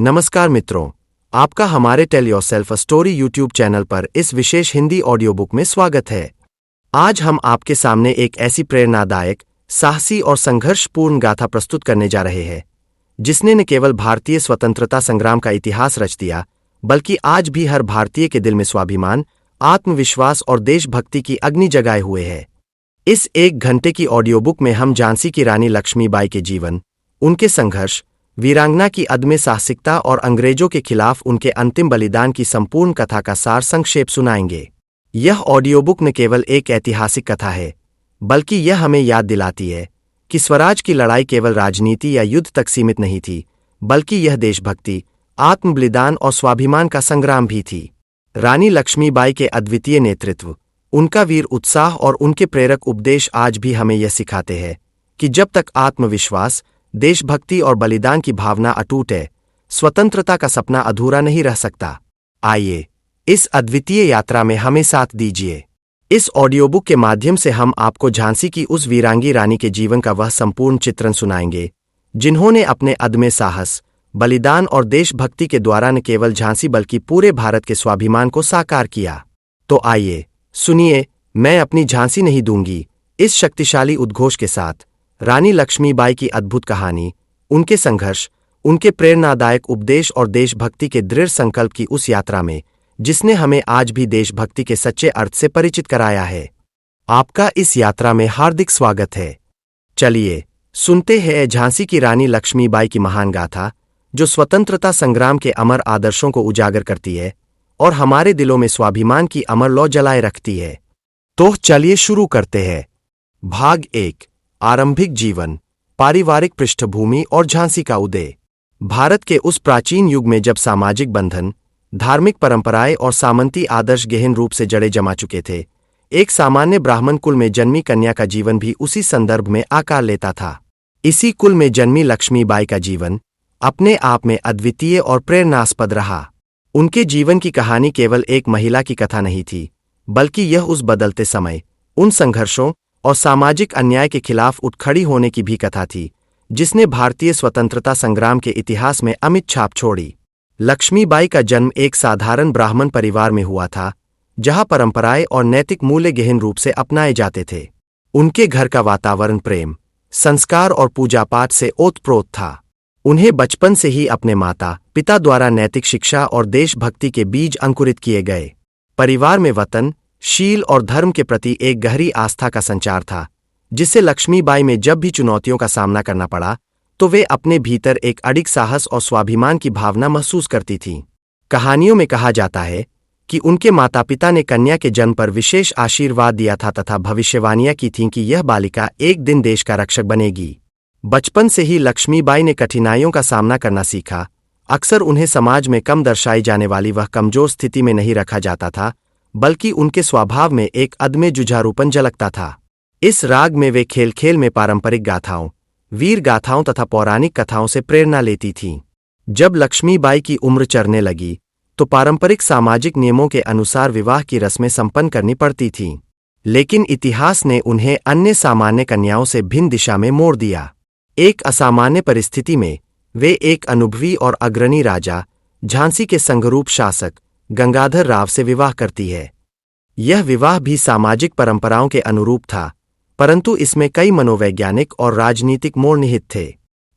नमस्कार मित्रों, आपका हमारे tell yourself a story YouTube channel पर इस विशेष हिंदी ऑडियो बुक में स्वागत है। आज हम आपके सामने एक ऐसी प्रेरणादायक, साहसी और संघर्षपूर्ण गाथा प्रस्तुत करने जा रहे हैं, जिसने न केवल भारतीय स्वतंत्रता संग्राम का इतिहास रच दिया, बल्कि आज भी हर भारतीय के दिल में स्वाभिमान, आत्मविश्वास और देशभक्ति की अग्नि जगाए हुए है। इस 1 घंटे की ऑडियो बुक में हम झांसी की रानी लक्ष्मीबाई के जीवन, उनके संघर्ष, वीरांगना की अदम्य साहसिकता और अंग्रेजों के खिलाफ उनके अंतिम बलिदान की संपूर्ण कथा का सार संक्षेप सुनाएंगे। यह ऑडियो बुक न केवल एक ऐतिहासिक कथा है, बल्कि यह हमें याद दिलाती है कि स्वराज की लड़ाई केवल राजनीति या युद्ध तक सीमित नहीं थी, बल्कि यह देशभक्ति, आत्म बलिदान और स्वाभिमान का संग्राम भी थी। रानी लक्ष्मीबाई के अद्वितीय नेतृत्व, उनका वीर उत्साह और उनके प्रेरक उपदेश आज भी हमें यह सिखाते हैं कि जब तक आत्मविश्वास, देशभक्ति और बलिदान की भावना अटूट है, स्वतंत्रता का सपना अधूरा नहीं रह सकता। आइए, इस अद्वितीय यात्रा में हमें साथ दीजिए। इस ऑडियो बुक के माध्यम से हम आपको झांसी की उस वीरांगी रानी के जीवन का वह संपूर्ण चित्रण सुनाएंगे, जिन्होंने अपने अदम्य साहस, बलिदान और देशभक्ति के द्वारा न केवल झांसी बल्कि पूरे भारत के स्वाभिमान को साकार किया। तो आइए, सुनिए, मैं अपनी झांसी नहीं दूंगी, इस शक्तिशाली उद्घोष के साथ रानी लक्ष्मीबाई की अद्भुत कहानी, उनके संघर्ष, उनके प्रेरणादायक उपदेश और देशभक्ति के दृढ़ संकल्प की उस यात्रा में, जिसने हमें आज भी देशभक्ति के सच्चे अर्थ से परिचित कराया है। आपका इस यात्रा में हार्दिक स्वागत है। चलिए, सुनते हैं झांसी की रानी लक्ष्मीबाई की महान गाथा, जो स्वतंत्रता संग्राम के अमर आदर्शों को उजागर करती है और हमारे दिलों में स्वाभिमान की अमर लौ जलाए रखती है। तो चलिए शुरू करते हैं। भाग 1, आरंभिक जीवन, पारिवारिक पृष्ठभूमि और झांसी का उदय। भारत के उस प्राचीन युग में जब सामाजिक बंधन, धार्मिक परंपराएं और सामंती आदर्श गहन रूप से जड़े जमा चुके थे, एक सामान्य ब्राह्मण कुल में जन्मी कन्या का जीवन भी उसी संदर्भ में आकार लेता था। इसी कुल में जन्मी लक्ष्मीबाई का जीवन अपने आप में अद्वितीय और प्रेरणास्पद रहा। उनके जीवन की कहानी केवल एक महिला की कथा नहीं थी, बल्कि यह उस बदलते समय, उन संघर्षों और सामाजिक अन्याय के खिलाफ उठ खड़ी होने की भी कथा थी, जिसने भारतीय स्वतंत्रता संग्राम के इतिहास में अमिट छाप छोड़ी। लक्ष्मीबाई का जन्म एक साधारण ब्राह्मण परिवार में हुआ था, जहां परंपराएं और नैतिक मूल्य गहन रूप से अपनाए जाते थे। उनके घर का वातावरण प्रेम, संस्कार और पूजा पाठ से ओतप्रोत था। उन्हें बचपन से ही अपने माता पिता द्वारा नैतिक शिक्षा और देशभक्ति के बीज अंकुरित किए गए। परिवार में वतन, शील और धर्म के प्रति एक गहरी आस्था का संचार था, जिससे लक्ष्मीबाई में जब भी चुनौतियों का सामना करना पड़ा, तो वे अपने भीतर एक अडिग साहस और स्वाभिमान की भावना महसूस करती थीं। कहानियों में कहा जाता है कि उनके माता पिता ने कन्या के जन्म पर विशेष आशीर्वाद दिया था तथा भविष्यवाणियां की थीं कि यह बालिका एक दिन देश का रक्षक बनेगी। बचपन से ही लक्ष्मीबाई ने कठिनाइयों का सामना करना सीखा। अक्सर उन्हें समाज में कम दर्शाई जाने वाली वह कमजोर स्थिति में नहीं रखा जाता था, बल्कि उनके स्वभाव में एक अदम्य जुझारूपन झलकता था। इस राग में वे खेल खेल में पारंपरिक गाथाओं, वीर गाथाओं तथा पौराणिक कथाओं से प्रेरणा लेती थीं। जब लक्ष्मीबाई की उम्र चढ़ने लगी, तो पारंपरिक सामाजिक नियमों के अनुसार विवाह की रस्में संपन्न करनी पड़ती थीं। लेकिन इतिहास ने उन्हें अन्य सामान्य कन्याओं से भिन्न दिशा में मोड़ दिया। एक असामान्य परिस्थिति में वे एक अनुभवी और अग्रणी राजा, झांसी के संघरूप शासक गंगाधर राव से विवाह करती है। यह विवाह भी सामाजिक परंपराओं के अनुरूप था, परंतु इसमें कई मनोवैज्ञानिक और राजनीतिक मोड़ निहित थे।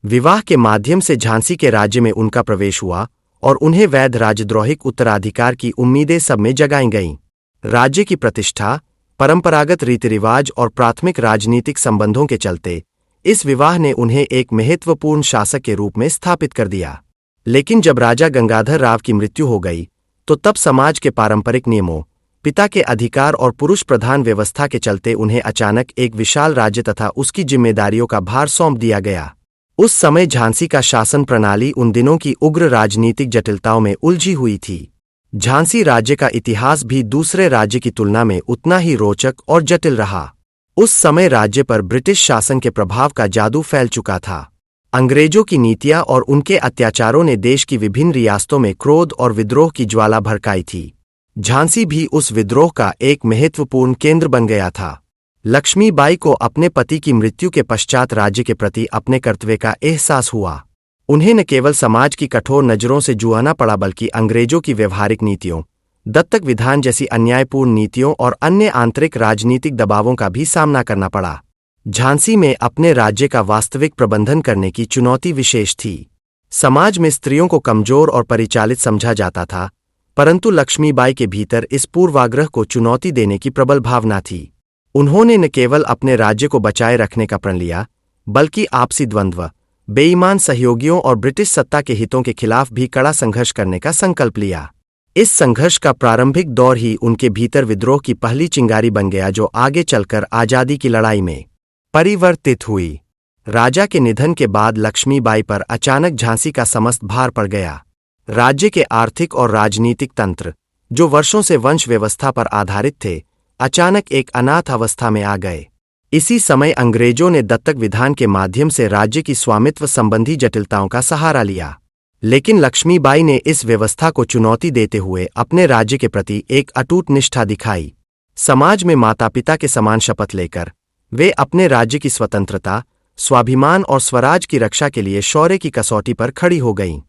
विवाह के माध्यम से झांसी के राज्य में उनका प्रवेश हुआ और उन्हें वैध राजद्रोहिक उत्तराधिकार की उम्मीदें सब में जगाई गईं। राज्य की प्रतिष्ठा, परंपरागत रीति रिवाज और प्राथमिक राजनीतिक संबंधों के चलते इस विवाह ने उन्हें एक महत्वपूर्ण शासक के रूप में स्थापित कर दिया। लेकिन जब राजा गंगाधर राव की मृत्यु हो गई, तो तब समाज के पारंपरिक नियमों, पिता के अधिकार और पुरुष प्रधान व्यवस्था के चलते उन्हें अचानक एक विशाल राज्य तथा उसकी जिम्मेदारियों का भार सौंप दिया गया। उस समय झांसी का शासन प्रणाली उन दिनों की उग्र राजनीतिक जटिलताओं में उलझी हुई थी। झांसी राज्य का इतिहास भी दूसरे राज्य की तुलना में उतना ही रोचक और जटिल रहा। उस समय राज्य पर ब्रिटिश शासन के प्रभाव का जादू फैल चुका था। अंग्रेजों की नीतियां और उनके अत्याचारों ने देश की विभिन्न रियासतों में क्रोध और विद्रोह की ज्वाला भड़काई थी। झांसी भी उस विद्रोह का एक महत्वपूर्ण केंद्र बन गया था। लक्ष्मीबाई को अपने पति की मृत्यु के पश्चात राज्य के प्रति अपने कर्तव्य का एहसास हुआ। उन्हें न केवल समाज की कठोर नजरों से जूझना पड़ा बल्कि अंग्रेजों की व्यवहारिक नीतियों, दत्तक विधान जैसी अन्यायपूर्ण नीतियों और अन्य आंतरिक राजनीतिक दबावों का भी सामना करना पड़ा। झांसी में अपने राज्य का वास्तविक प्रबंधन करने की चुनौती विशेष थी। समाज में स्त्रियों को कमजोर और परिचालित समझा जाता था, परंतु लक्ष्मीबाई के भीतर इस पूर्वाग्रह को चुनौती देने की प्रबल भावना थी। उन्होंने न केवल अपने राज्य को बचाए रखने का प्रण लिया, बल्कि आपसी द्वंद्व, बेईमान सहयोगियों और ब्रिटिश सत्ता के हितों के खिलाफ भी कड़ा संघर्ष करने का संकल्प लिया। इस संघर्ष का प्रारंभिक दौर ही उनके भीतर विद्रोह की पहली चिंगारी बन गया, जो आगे चलकर आजादी की लड़ाई में परिवर्तित हुई। राजा के निधन के बाद लक्ष्मीबाई पर अचानक झांसी का समस्त भार पड़ गया। राज्य के आर्थिक और राजनीतिक तंत्र, जो वर्षों से वंश व्यवस्था पर आधारित थे, अचानक एक अनाथ अवस्था में आ गए। इसी समय अंग्रेजों ने दत्तक विधान के माध्यम से राज्य की स्वामित्व संबंधी जटिलताओं का सहारा लिया, लेकिन लक्ष्मीबाई ने इस व्यवस्था को चुनौती देते हुए अपने राज्य के प्रति एक अटूट निष्ठा दिखाई। समाज में माता पिता के समान शपथ लेकर वे अपने राज्य की स्वतंत्रता, स्वाभिमान और स्वराज की रक्षा के लिए शौर्य की कसौटी पर खड़ी हो गईं।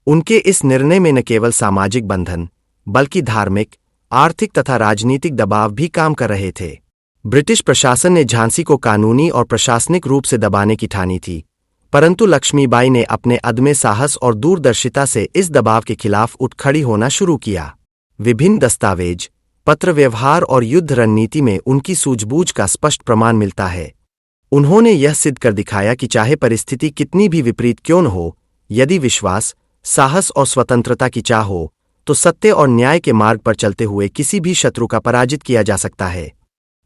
उनके इस निर्णय में न केवल सामाजिक बंधन, बल्कि धार्मिक, आर्थिक तथा राजनीतिक दबाव भी काम कर रहे थे। ब्रिटिश प्रशासन ने झांसी को कानूनी और प्रशासनिक रूप से दबाने की ठानी थी, परंतु लक्ष्मीबाई ने अपने अदम्य साहस और दूरदर्शिता से इस दबाव के खिलाफ उठ खड़ी होना शुरू किया। विभिन्न दस्तावेज, पत्र व्यवहार और युद्ध रणनीति में उनकी सूझबूझ का स्पष्ट प्रमाण मिलता है। उन्होंने यह सिद्ध कर दिखाया कि चाहे परिस्थिति कितनी भी विपरीत क्यों न हो, यदि विश्वास, साहस और स्वतंत्रता की चाह हो, तो सत्य और न्याय के मार्ग पर चलते हुए किसी भी शत्रु का पराजित किया जा सकता है।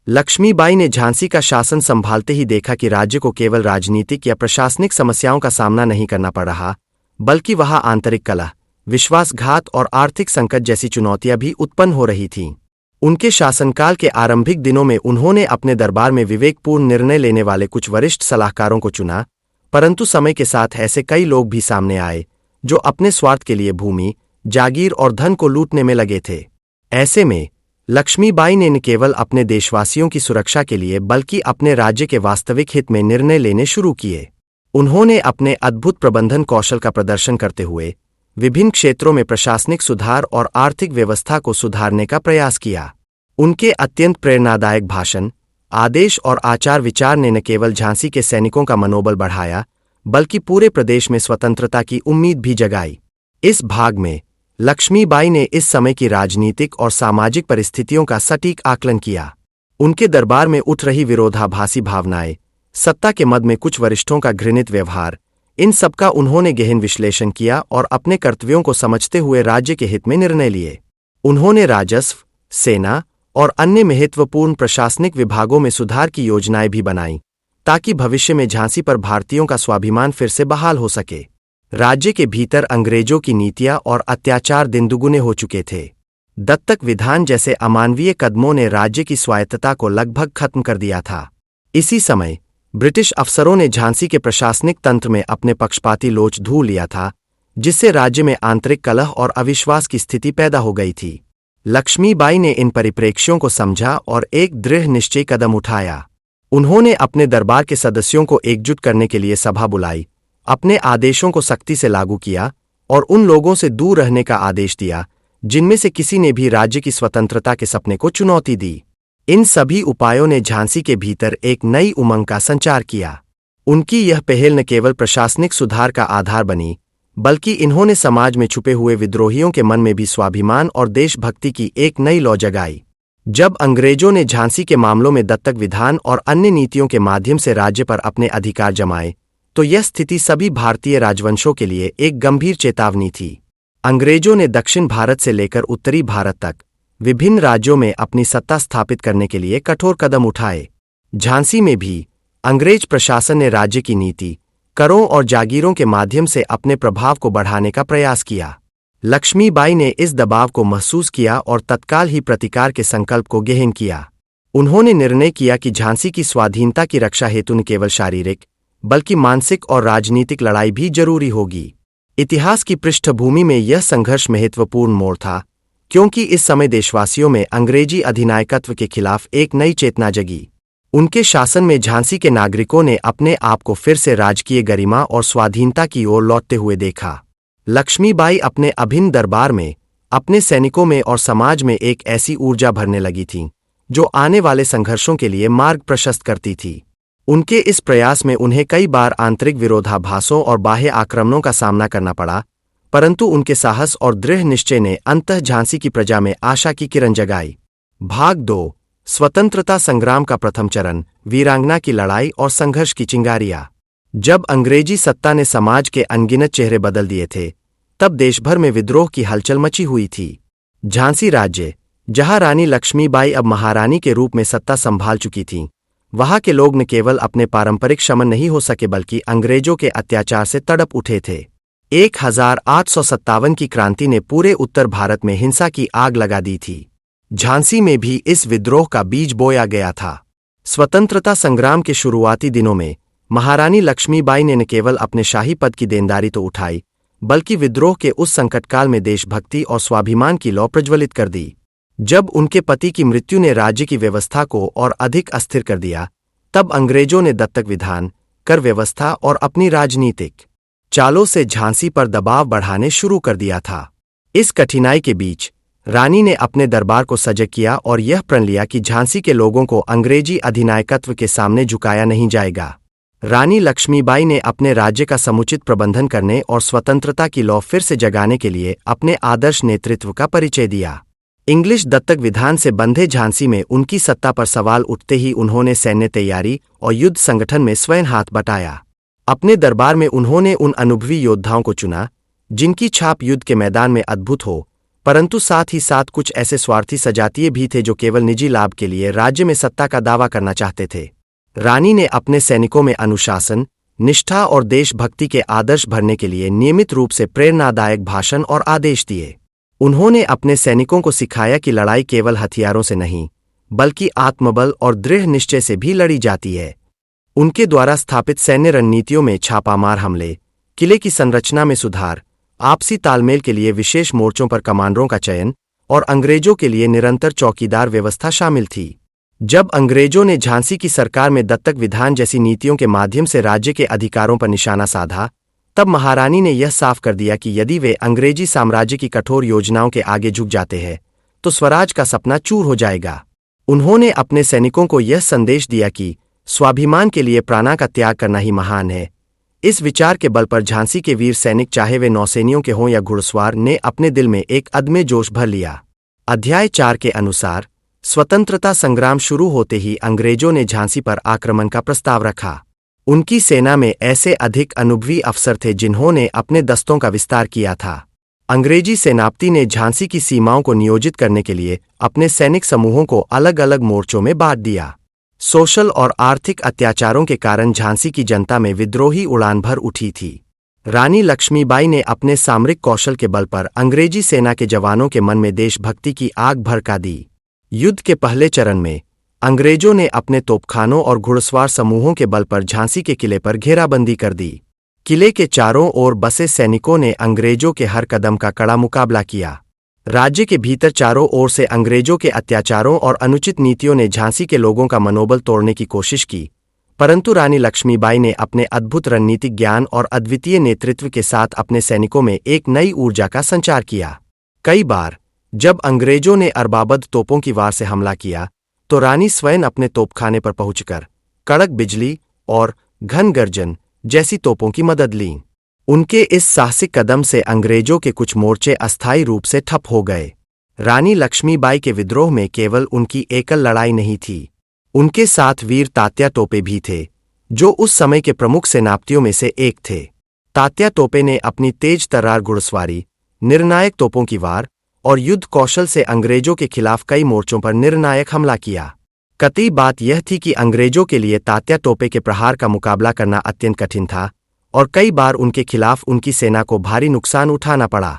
लक्ष्मीबाई ने झांसी का शासन संभालते ही देखा कि राज्य को केवल राजनीतिक या प्रशासनिक समस्याओं का सामना नहीं करना पड़ रहा, बल्कि वहां आंतरिक कलह, विश्वासघात और आर्थिक संकट जैसी चुनौतियां भी उत्पन्न हो रही थीं। उनके शासनकाल के आरंभिक दिनों में उन्होंने अपने दरबार में विवेकपूर्ण निर्णय लेने वाले कुछ वरिष्ठ सलाहकारों को चुना, परंतु समय के साथ ऐसे कई लोग भी सामने आए जो अपने स्वार्थ के लिए भूमि, जागीर और धन को लूटने में लगे थे। ऐसे में लक्ष्मीबाई ने न केवल अपने देशवासियों की सुरक्षा के लिए बल्कि अपने राज्य के वास्तविक हित में निर्णय लेने शुरू किए। उन्होंने अपने अद्भुत प्रबंधन कौशल का प्रदर्शन करते हुए विभिन्न क्षेत्रों में प्रशासनिक सुधार और आर्थिक व्यवस्था को सुधारने का प्रयास किया। उनके अत्यंत प्रेरणादायक भाषण, आदेश और आचार विचार ने न केवल झांसी के सैनिकों का मनोबल बढ़ाया, बल्कि पूरे प्रदेश में स्वतंत्रता की उम्मीद भी जगाई। इस भाग में लक्ष्मीबाई ने इस समय की राजनीतिक और सामाजिक परिस्थितियों का सटीक आकलन किया। उनके दरबार में उठ रही विरोधाभासी भावनाएं, सत्ता के मद में कुछ वरिष्ठों का घृणित व्यवहार, इन सबका उन्होंने गहन विश्लेषण किया और अपने कर्तव्यों को समझते हुए राज्य के हित में निर्णय लिए। उन्होंने राजस्व, सेना और अन्य महत्वपूर्ण प्रशासनिक विभागों में सुधार की योजनाएं भी बनाईं, ताकि भविष्य में झांसी पर भारतीयों का स्वाभिमान फिर से बहाल हो सके। राज्य के भीतर अंग्रेजों की नीतियां और अत्याचार दिन दुगुने हो चुके थे। दत्तक विधान जैसे अमानवीय कदमों ने राज्य की स्वायत्तता को लगभग खत्म कर दिया था। इसी समय ब्रिटिश अफसरों ने झांसी के प्रशासनिक तंत्र में अपने पक्षपाती लोच धू लिया था, जिससे राज्य में आंतरिक कलह और अविश्वास की स्थिति पैदा हो गई थी। लक्ष्मीबाई ने इन परिप्रेक्ष्यों को समझा और एक दृढ़ निश्चयी कदम उठाया। उन्होंने अपने दरबार के सदस्यों को एकजुट करने के लिए सभा बुलाई, अपने आदेशों को सख्ती से लागू किया और उन लोगों से दूर रहने का आदेश दिया जिनमें से किसी ने भी राज्य की स्वतंत्रता के सपने को चुनौती दी। इन सभी उपायों ने झांसी के भीतर एक नई उमंग का संचार किया। उनकी यह पहल न केवल प्रशासनिक सुधार का आधार बनी, बल्कि इन्होंने समाज में छुपे हुए विद्रोहियों के मन में भी स्वाभिमान और देशभक्ति की एक नई लौ जगाई। जब अंग्रेजों ने झांसी के मामलों में दत्तक विधान और अन्य नीतियों के माध्यम से राज्य पर अपने अधिकार जमाए, तो यह स्थिति सभी भारतीय राजवंशों के लिए एक गंभीर चेतावनी थी। अंग्रेजों ने दक्षिण भारत से लेकर उत्तरी भारत तक विभिन्न राज्यों में अपनी सत्ता स्थापित करने के लिए कठोर कदम उठाए। झांसी में भी अंग्रेज प्रशासन ने राज्य की नीति, करों और जागीरों के माध्यम से अपने प्रभाव को बढ़ाने का प्रयास किया। लक्ष्मीबाई ने इस दबाव को महसूस किया और तत्काल ही प्रतिकार के संकल्प को गहन किया। उन्होंने निर्णय किया कि झांसी की स्वाधीनता की रक्षा हेतु न केवल शारीरिक बल्कि मानसिक और राजनीतिक लड़ाई भी जरूरी होगी। इतिहास की पृष्ठभूमि में यह संघर्ष महत्वपूर्ण मोड़ था, क्योंकि इस समय देशवासियों में अंग्रेजी अधिनायकत्व के खिलाफ एक नई चेतना जगी। उनके शासन में झांसी के नागरिकों ने अपने आप को फिर से राजकीय गरिमा और स्वाधीनता की ओर लौटते हुए देखा। लक्ष्मीबाई अपने अभिन्न दरबार में, अपने सैनिकों में और समाज में एक ऐसी ऊर्जा भरने लगी थीं, जो आने वाले संघर्षों के लिए मार्ग प्रशस्त करती थी। उनके इस प्रयास में उन्हें कई बार आंतरिक विरोधाभासों और बाह्य आक्रमणों का सामना करना पड़ा, परंतु उनके साहस और दृढ़ निश्चय ने अंततः झांसी की प्रजा में आशा की किरण जगाई। भाग 2, स्वतंत्रता संग्राम का प्रथम चरण, वीरांगना की लड़ाई और संघर्ष की चिंगारियां। जब अंग्रेजी सत्ता ने समाज के अनगिनत चेहरे बदल दिए थे, तब देशभर में विद्रोह की हलचल मची हुई थी। झांसी राज्य, जहां रानी लक्ष्मीबाई अब महारानी के रूप में सत्ता संभाल चुकी थीं, वहां के लोग न केवल अपने पारंपरिक शमन नहीं हो सके बल्कि अंग्रेजों के अत्याचार से तड़प उठे थे। 1857 की क्रांति ने पूरे उत्तर भारत में हिंसा की आग लगा दी थी। झांसी में भी इस विद्रोह का बीज बोया गया था। स्वतंत्रता संग्राम के शुरुआती दिनों में महारानी लक्ष्मीबाई ने न केवल अपने शाही पद की देनदारी तो उठाई, बल्कि विद्रोह के उस संकटकाल में देशभक्ति और स्वाभिमान की लौ प्रज्वलित कर दी। जब उनके पति की मृत्यु ने राज्य की व्यवस्था को और अधिक अस्थिर कर दिया, तब अंग्रेजों ने दत्तक विधान, कर व्यवस्था और अपनी राजनीतिक चालों से झांसी पर दबाव बढ़ाने शुरू कर दिया था। इस कठिनाई के बीच रानी ने अपने दरबार को सजग किया और यह प्रण लिया कि झांसी के लोगों को अंग्रेजी अधिनायकत्व के सामने झुकाया नहीं जाएगा। रानी लक्ष्मीबाई ने अपने राज्य का समुचित प्रबंधन करने और स्वतंत्रता की लौ फिर से जगाने के लिए अपने आदर्श नेतृत्व का परिचय दिया। इंग्लिश दत्तक विधान से बंधे झांसी में उनकी सत्ता पर सवाल उठते ही उन्होंने सैन्य तैयारी और युद्ध संगठन में स्वयं हाथ बटाया। अपने दरबार में उन्होंने उन अनुभवी योद्धाओं को चुना, जिनकी छाप युद्ध के मैदान में अद्भुत हो, परंतु साथ ही साथ कुछ ऐसे स्वार्थी सजातीय भी थे जो केवल निजी लाभ के लिए राज्य में सत्ता का दावा करना चाहते थे। रानी ने अपने सैनिकों में अनुशासन, निष्ठा और देशभक्ति के आदर्श भरने के लिए नियमित रूप से प्रेरणादायक भाषण और आदेश दिए। उन्होंने अपने सैनिकों को सिखाया कि लड़ाई केवल हथियारों से नहीं, बल्कि आत्मबल और दृढ़ निश्चय से भी लड़ी जाती है। उनके द्वारा स्थापित सैन्य रणनीतियों में छापामार हमले, किले की संरचना में सुधार, आपसी तालमेल के लिए विशेष मोर्चों पर कमांडरों का चयन और अंग्रेजों के लिए निरंतर चौकीदार व्यवस्था शामिल थी। जब अंग्रेजों ने झांसी की सरकार में दत्तक विधान जैसी नीतियों के माध्यम से राज्य के अधिकारों पर निशाना साधा, तब महारानी ने यह साफ कर दिया कि यदि वे अंग्रेजी साम्राज्य की कठोर योजनाओं के आगे झुक जाते हैं, तो स्वराज का सपना चूर हो जाएगा। उन्होंने अपने सैनिकों को यह संदेश दिया कि स्वाभिमान के लिए प्राणों का त्याग करना ही महान है। इस विचार के बल पर झांसी के वीर सैनिक, चाहे वे नौसैनियों के हों या घुड़सवार, ने अपने दिल में एक अदम्य जोश भर लिया। अध्याय 4 के अनुसार स्वतंत्रता संग्राम शुरू होते ही अंग्रेजों ने झांसी पर आक्रमण का प्रस्ताव रखा। उनकी सेना में ऐसे अधिक अनुभवी अफसर थे जिन्होंने अपने दस्तों का विस्तार किया था। अंग्रेजी सेनापति ने झांसी की सीमाओं को नियोजित करने के लिए अपने सैनिक समूहों को अलग अलग मोर्चों में बांट दिया। सोशल और आर्थिक अत्याचारों के कारण झांसी की जनता में विद्रोही उड़ान भर उठी थी। रानी लक्ष्मीबाई ने अपने सामरिक कौशल के बल पर अंग्रेजी सेना के जवानों के मन में देशभक्ति की आग भड़का दी। युद्ध के पहले चरण में अंग्रेजों ने अपने तोपखानों और घुड़सवार समूहों के बल पर झांसी के किले पर घेराबंदी कर दी। किले के चारों ओर बसे सैनिकों ने अंग्रेजों के हर कदम का कड़ा मुकाबला किया। राज्य के भीतर चारों ओर से अंग्रेजों के अत्याचारों और अनुचित नीतियों ने झांसी के लोगों का मनोबल तोड़ने की कोशिश की, परंतु रानी लक्ष्मीबाई ने अपने अद्भुत रणनीतिक ज्ञान और अद्वितीय नेतृत्व के साथ अपने सैनिकों में एक नई ऊर्जा का संचार किया। कई बार जब अंग्रेजों ने अरबाबद तोपों की वार से हमला किया, तो रानी स्वयं अपने तोपखाने पर पहुंचकर कड़क बिजली और घन गर्जन जैसी तोपों की मदद ली। उनके इस साहसिक कदम से अंग्रेजों के कुछ मोर्चे अस्थायी रूप से ठप हो गए। रानी लक्ष्मीबाई के विद्रोह में केवल उनकी एकल लड़ाई नहीं थी, उनके साथ वीर तात्या टोपे भी थे, जो उस समय के प्रमुख सेनापतियों में से एक थे। तात्या टोपे ने अपनी तेज तर्रार घुड़सवारी, निर्णायक तोपों की वार और युद्ध कौशल से अंग्रेजों के खिलाफ कई मोर्चों पर निर्णायक हमला किया। कतई बात यह थी कि अंग्रेजों के लिए तात्या टोपे के प्रहार का मुकाबला करना अत्यंत कठिन था और कई बार उनके खिलाफ उनकी सेना को भारी नुकसान उठाना पड़ा।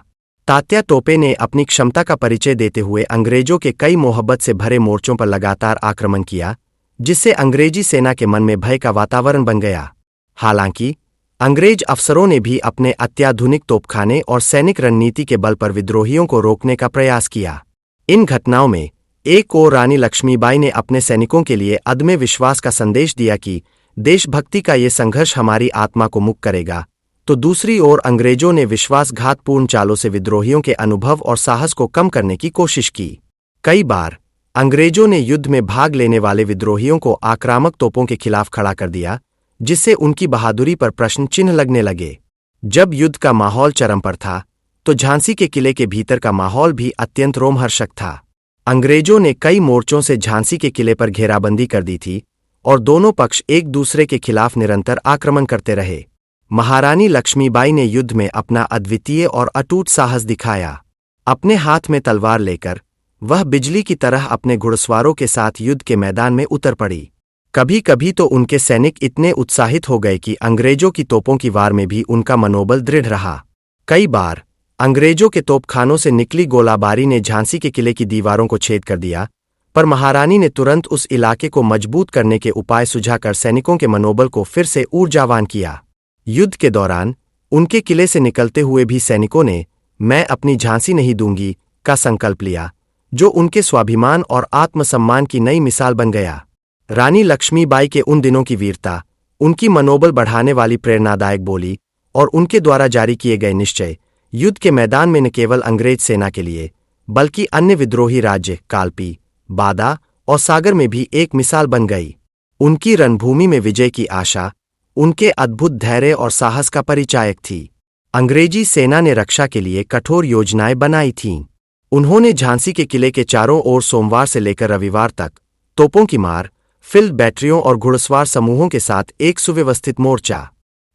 तात्या टोपे ने अपनी क्षमता का परिचय देते हुए अंग्रेजों के कई मोहब्बत से भरे मोर्चों पर लगातार आक्रमण किया, जिससे अंग्रेजी सेना के मन में भय का वातावरण बन गया। हालांकि अंग्रेज अफसरों ने भी अपने अत्याधुनिक तोपखाने और सैनिक रणनीति के बल पर विद्रोहियों को रोकने का प्रयास किया। इन घटनाओं में एक ओर रानी लक्ष्मीबाई ने अपने सैनिकों के लिए अदम्य विश्वास का संदेश दिया कि देशभक्ति का ये संघर्ष हमारी आत्मा को मुक्त करेगा, तो दूसरी ओर अंग्रेजों ने विश्वासघातपूर्ण चालों से विद्रोहियों के अनुभव और साहस को कम करने की कोशिश की। कई बार अंग्रेजों ने युद्ध में भाग लेने वाले विद्रोहियों को आक्रामक तोपों के खिलाफ खड़ा कर दिया, जिससे उनकी बहादुरी पर प्रश्न चिन्ह लगने लगे। जब युद्ध का माहौल चरम पर था, तो झांसी के किले के भीतर का माहौल भी अत्यंत रोमहर्षक था। अंग्रेजों ने कई मोर्चों से झांसी के किले पर घेराबंदी कर दी थी और दोनों पक्ष एक दूसरे के खिलाफ निरंतर आक्रमण करते रहे। महारानी लक्ष्मीबाई ने युद्ध में अपना अद्वितीय और अटूट साहस दिखाया। अपने हाथ में तलवार लेकर वह बिजली की तरह अपने घुड़सवारों के साथ युद्ध के मैदान में उतर पड़ी। कभी कभी तो उनके सैनिक इतने उत्साहित हो गए कि अंग्रेजों की तोपों की वार में भी उनका मनोबल दृढ़ रहा। कई बार अंग्रेजों के तोपखानों से निकली गोलाबारी ने झांसी के किले की दीवारों को छेद कर दिया, पर महारानी ने तुरंत उस इलाके को मजबूत करने के उपाय सुझाकर सैनिकों के मनोबल को फिर से ऊर्जावान किया। युद्ध के दौरान उनके किले से निकलते हुए भी सैनिकों ने "मैं अपनी झांसी नहीं दूंगी" का संकल्प लिया, जो उनके स्वाभिमान और आत्मसम्मान की नई मिसाल बन गया। रानी लक्ष्मीबाई के उन दिनों की वीरता, उनकी मनोबल बढ़ाने वाली प्रेरणादायक बोली और उनके द्वारा जारी किए गए निश्चय युद्ध के मैदान में न केवल अंग्रेज सेना के लिए, बल्कि अन्य विद्रोही राज्य कालपी, बादा और सागर में भी एक मिसाल बन गई। उनकी रणभूमि में विजय की आशा उनके अद्भुत धैर्य और साहस का परिचायक थी। अंग्रेजी सेना ने रक्षा के लिए कठोर योजनाएं बनाई थीं। उन्होंने झांसी के किले के चारों ओर सोमवार से लेकर रविवार तक तोपों की मार, फील्ड बैटरियों और घुड़सवार समूहों के साथ एक सुव्यवस्थित मोर्चा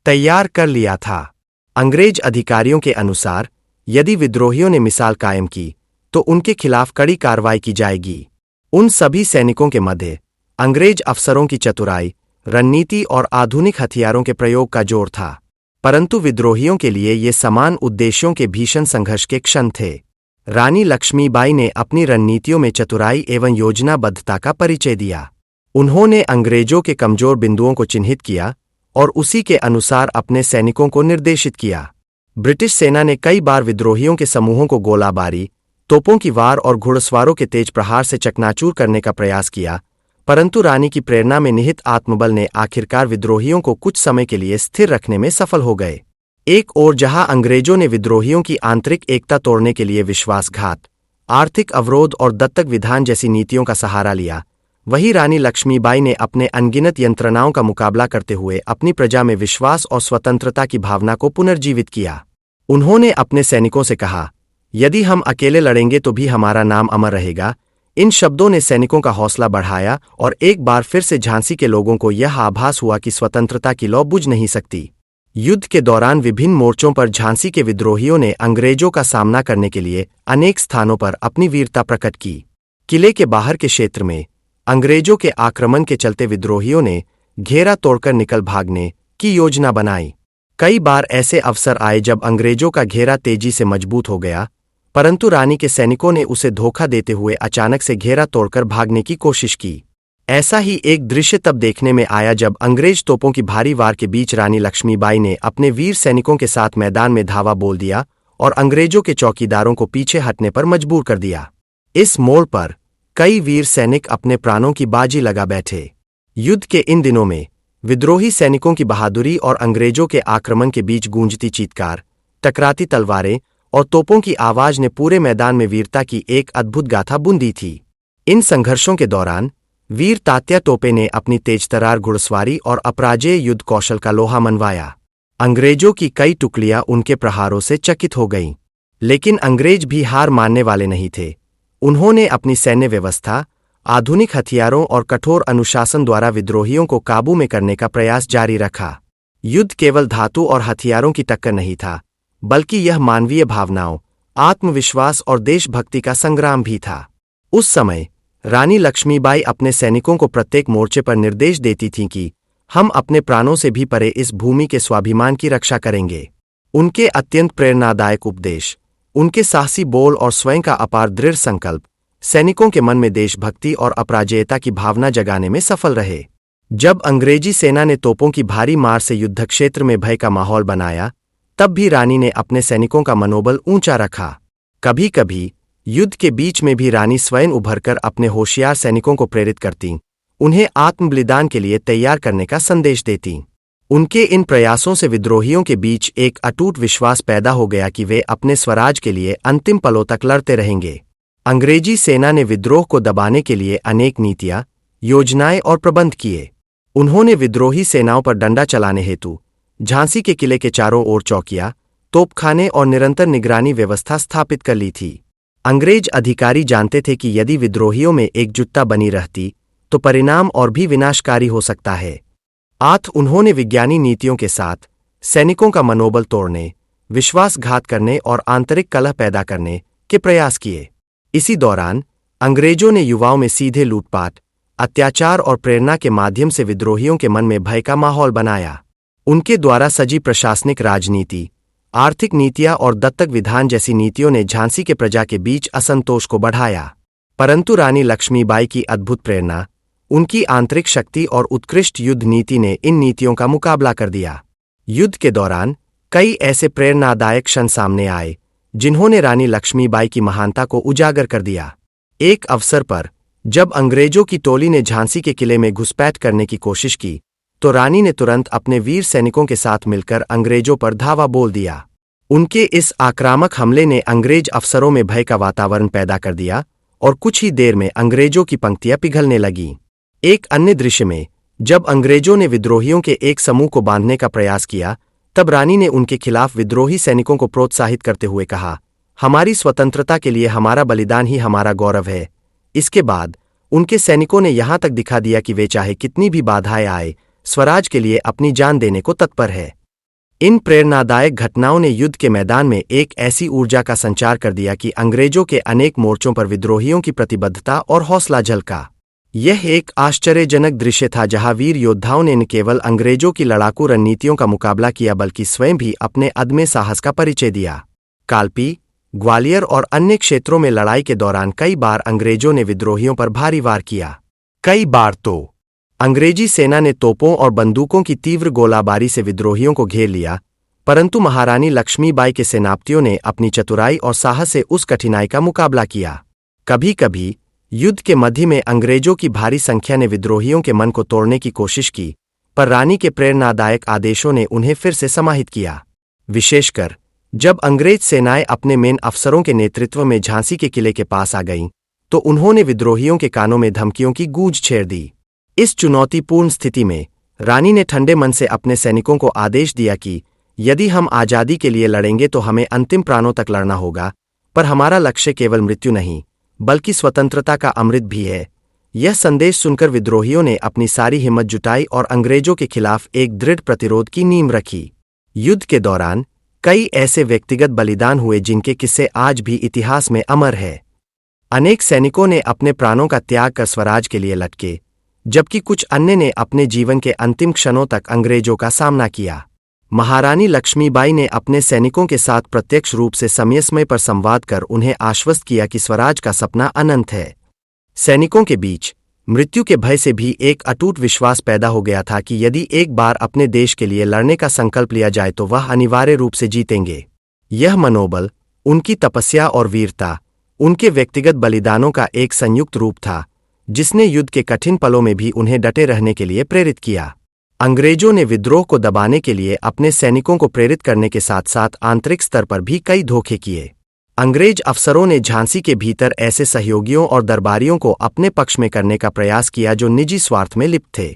तैयार कर लिया था। अंग्रेज अधिकारियों के अनुसार यदि विद्रोहियों ने मिसाल कायम की, तो उनके खिलाफ कड़ी कार्रवाई की जाएगी। उन सभी सैनिकों के मध्य अंग्रेज अफसरों की चतुराई, रणनीति और आधुनिक हथियारों के प्रयोग का जोर था, परंतु विद्रोहियों के लिए ये समान उद्देश्यों के भीषण संघर्ष के क्षण थे। रानी लक्ष्मीबाई ने अपनी रणनीतियों में चतुराई एवं योजनाबद्धता का परिचय दिया। उन्होंने अंग्रेजों के कमजोर बिंदुओं को चिन्हित किया और उसी के अनुसार अपने सैनिकों को निर्देशित किया। ब्रिटिश सेना ने कई बार विद्रोहियों के समूहों को गोलाबारी, तोपों की वार और घुड़सवारों के तेज प्रहार से चकनाचूर करने का प्रयास किया, परंतु रानी की प्रेरणा में निहित आत्मबल ने आखिरकार विद्रोहियों को कुछ समय के लिए स्थिर रखने में सफल हो गए। एक ओर जहां अंग्रेजों ने विद्रोहियों की आंतरिक एकता तोड़ने के लिए विश्वासघात, आर्थिक अवरोध और दत्तक विधान जैसी नीतियों का सहारा लिया, वहीं रानी लक्ष्मीबाई ने अपने अनगिनत यंत्रणाओं का मुकाबला करते हुए अपनी प्रजा में विश्वास और स्वतंत्रता की भावना को पुनर्जीवित किया। उन्होंने अपने सैनिकों से कहा, "यदि हम अकेले लड़ेंगे तो भी हमारा नाम अमर रहेगा।" इन शब्दों ने सैनिकों का हौसला बढ़ाया और एक बार फिर से झांसी के लोगों को यह आभास हुआ कि स्वतंत्रता की लौ बुझ नहीं सकती। युद्ध के दौरान विभिन्न मोर्चों पर झांसी के विद्रोहियों ने अंग्रेजों का सामना करने के लिए अनेक स्थानों पर अपनी वीरता प्रकट की। किले के बाहर के क्षेत्र में अंग्रेजों के आक्रमण के चलते विद्रोहियों ने घेरा तोड़कर निकल भागने की योजना बनाई। कई बार ऐसे अवसर आए जब अंग्रेजों का घेरा तेजी से मजबूत हो गया, परंतु रानी के सैनिकों ने उसे धोखा देते हुए अचानक से घेरा तोड़कर भागने की कोशिश की। ऐसा ही एक दृश्य तब देखने में आया जब अंग्रेज तोपों की भारी वार के बीच रानी लक्ष्मीबाई ने अपने वीर सैनिकों के साथ मैदान में धावा बोल दिया और अंग्रेजों के चौकीदारों को पीछे हटने पर मजबूर कर दिया। इस मोड़ पर कई वीर सैनिक अपने प्राणों की बाजी लगा बैठे। युद्ध के इन दिनों में विद्रोही सैनिकों की बहादुरी और अंग्रेजों के आक्रमण के बीच गूंजती चीत्कार, टकराती तलवारें और तोपों की आवाज ने पूरे मैदान में वीरता की एक अद्भुत गाथा बुंदी थी। इन संघर्षों के दौरान वीर तात्या टोपे ने अपनी तेजतरार घुड़सवारी और अपराजेय युद्ध कौशल का लोहा मनवाया। अंग्रेजों की कई टुकड़ियां उनके प्रहारों से चकित हो गईं, लेकिन अंग्रेज भी हार मानने वाले नहीं थे। उन्होंने अपनी सैन्य व्यवस्था, आधुनिक हथियारों और कठोर अनुशासन द्वारा विद्रोहियों को काबू में करने का प्रयास जारी रखा। युद्ध केवल धातु और हथियारों की टक्कर नहीं था, बल्कि यह मानवीय भावनाओं, आत्मविश्वास और देशभक्ति का संग्राम भी था। उस समय रानी लक्ष्मीबाई अपने सैनिकों को प्रत्येक मोर्चे पर निर्देश देती थीं कि हम अपने प्राणों से भी परे इस भूमि के स्वाभिमान की रक्षा करेंगे। उनके अत्यंत प्रेरणादायक उपदेश, उनके साहसी बोल और स्वयं का अपार दृढ़ संकल्प सैनिकों के मन में देशभक्ति और अपराजेयता की भावना जगाने में सफल रहे। जब अंग्रेजी सेना ने तोपों की भारी मार से युद्धक्षेत्र में भय का माहौल बनाया, तब भी रानी ने अपने सैनिकों का मनोबल ऊंचा रखा। कभी कभी युद्ध के बीच में भी रानी स्वयं उभरकर अपने होशियार सैनिकों को प्रेरित करती, उन्हें आत्मबलिदान के लिए तैयार करने का संदेश देती। उनके इन प्रयासों से विद्रोहियों के बीच एक अटूट विश्वास पैदा हो गया कि वे अपने स्वराज के लिए अंतिम पलों तक लड़ते रहेंगे। अंग्रेजी सेना ने विद्रोह को दबाने के लिए अनेक नीतियां, योजनाएं और प्रबंध किए। उन्होंने विद्रोही सेनाओं पर डंडा चलाने हेतु झांसी के किले के चारों ओर चौकियां, तोपखाने और निरंतर निगरानी व्यवस्था स्थापित कर ली थी। अंग्रेज अधिकारी जानते थे कि यदि विद्रोहियों में एकजुटता बनी रहती तो परिणाम और भी विनाशकारी हो सकता है। उन्होंने विज्ञानी नीतियों के साथ सैनिकों का मनोबल तोड़ने, विश्वासघात करने और आंतरिक कलह पैदा करने के प्रयास किए। इसी दौरान अंग्रेजों ने युवाओं में सीधे लूटपाट, अत्याचार और प्रेरणा के माध्यम से विद्रोहियों के मन में भय का माहौल बनाया। उनके द्वारा सजी प्रशासनिक राजनीति, आर्थिक नीतियां और दत्तक विधान जैसी नीतियों ने झांसी के प्रजा के बीच असंतोष को बढ़ाया। परंतु रानी लक्ष्मीबाई की अद्भुत प्रेरणा, उनकी आंतरिक शक्ति और उत्कृष्ट युद्ध नीति ने इन नीतियों का मुकाबला कर दिया। युद्ध के दौरान कई ऐसे प्रेरणादायक क्षण सामने आए जिन्होंने रानी लक्ष्मीबाई की महानता को उजागर कर दिया। एक अवसर पर जब अंग्रेजों की टोली ने झांसी के किले में घुसपैठ करने की कोशिश की तो रानी ने तुरंत अपने वीर सैनिकों के साथ मिलकर अंग्रेजों पर धावा बोल दिया। उनके इस आक्रामक हमले ने अंग्रेज अफसरों में भय का वातावरण पैदा कर दिया और कुछ ही देर में अंग्रेजों की पंक्तियां पिघलने लगीं। एक अन्य दृश्य में जब अंग्रेजों ने विद्रोहियों के एक समूह को बांधने का प्रयास किया तब रानी ने उनके खिलाफ विद्रोही सैनिकों को प्रोत्साहित करते हुए कहा, हमारी स्वतंत्रता के लिए हमारा बलिदान ही हमारा गौरव है। इसके बाद उनके सैनिकों ने यहां तक दिखा दिया कि वे चाहे कितनी भी बाधाएं आए, स्वराज के लिए अपनी जान देने को तत्पर है। इन प्रेरणादायक घटनाओं ने युद्ध के मैदान में एक ऐसी ऊर्जा का संचार कर दिया कि अंग्रेजों के अनेक मोर्चों पर विद्रोहियों की प्रतिबद्धता और हौसला झलका। यह एक आश्चर्यजनक दृश्य था जहां वीर योद्धाओं ने न केवल अंग्रेजों की लड़ाकू रणनीतियों का मुकाबला किया बल्कि स्वयं भी अपने अदम्य साहस का परिचय दिया। कालपी, ग्वालियर और अन्य क्षेत्रों में लड़ाई के दौरान कई बार अंग्रेजों ने विद्रोहियों पर भारी वार किया। कई बार तो अंग्रेजी सेना ने तोपों और बंदूकों की तीव्र गोलाबारी से विद्रोहियों को घेर लिया, परंतु महारानी लक्ष्मीबाई के सेनापतियों ने अपनी चतुराई और साहस से उस कठिनाई का मुकाबला किया। कभी कभी युद्ध के मध्य में अंग्रेजों की भारी संख्या ने विद्रोहियों के मन को तोड़ने की कोशिश की, पर रानी के प्रेरणादायक आदेशों ने उन्हें फिर से समाहित किया। विशेषकर जब अंग्रेज सेनाएं अपने मेन अफसरों के नेतृत्व में झांसी के किले के पास आ गईं, तो उन्होंने विद्रोहियों के कानों में धमकियों की गूंज छेड़ दी। इस चुनौतीपूर्ण स्थिति में रानी ने ठंडे मन से अपने सैनिकों को आदेश दिया कि यदि हम आज़ादी के लिए लड़ेंगे तो हमें अंतिम प्राणों तक लड़ना होगा, पर हमारा लक्ष्य केवल मृत्यु नहीं बल्कि स्वतंत्रता का अमृत भी है। यह संदेश सुनकर विद्रोहियों ने अपनी सारी हिम्मत जुटाई और अंग्रेजों के खिलाफ एक दृढ़ प्रतिरोध की नींव रखी। युद्ध के दौरान कई ऐसे व्यक्तिगत बलिदान हुए जिनके किस्से आज भी इतिहास में अमर है। अनेक सैनिकों ने अपने प्राणों का त्याग कर स्वराज के लिए लटके, जबकि कुछ अन्य ने अपने जीवन के अंतिम क्षणों तक अंग्रेजों का सामना किया। महारानी लक्ष्मीबाई ने अपने सैनिकों के साथ प्रत्यक्ष रूप से समय समय पर संवाद कर उन्हें आश्वस्त किया कि स्वराज का सपना अनंत है। सैनिकों के बीच मृत्यु के भय से भी एक अटूट विश्वास पैदा हो गया था कि यदि एक बार अपने देश के लिए लड़ने का संकल्प लिया जाए तो वह अनिवार्य रूप से जीतेंगे। यह मनोबल, उनकी तपस्या और वीरता, उनके व्यक्तिगत बलिदानों का एक संयुक्त रूप था जिसने युद्ध के कठिन पलों में भी उन्हें डटे रहने के लिए प्रेरित किया। अंग्रेजों ने विद्रोह को दबाने के लिए अपने सैनिकों को प्रेरित करने के साथ साथ आंतरिक स्तर पर भी कई धोखे किए। अंग्रेज अफसरों ने झांसी के भीतर ऐसे सहयोगियों और दरबारियों को अपने पक्ष में करने का प्रयास किया जो निजी स्वार्थ में लिप्त थे।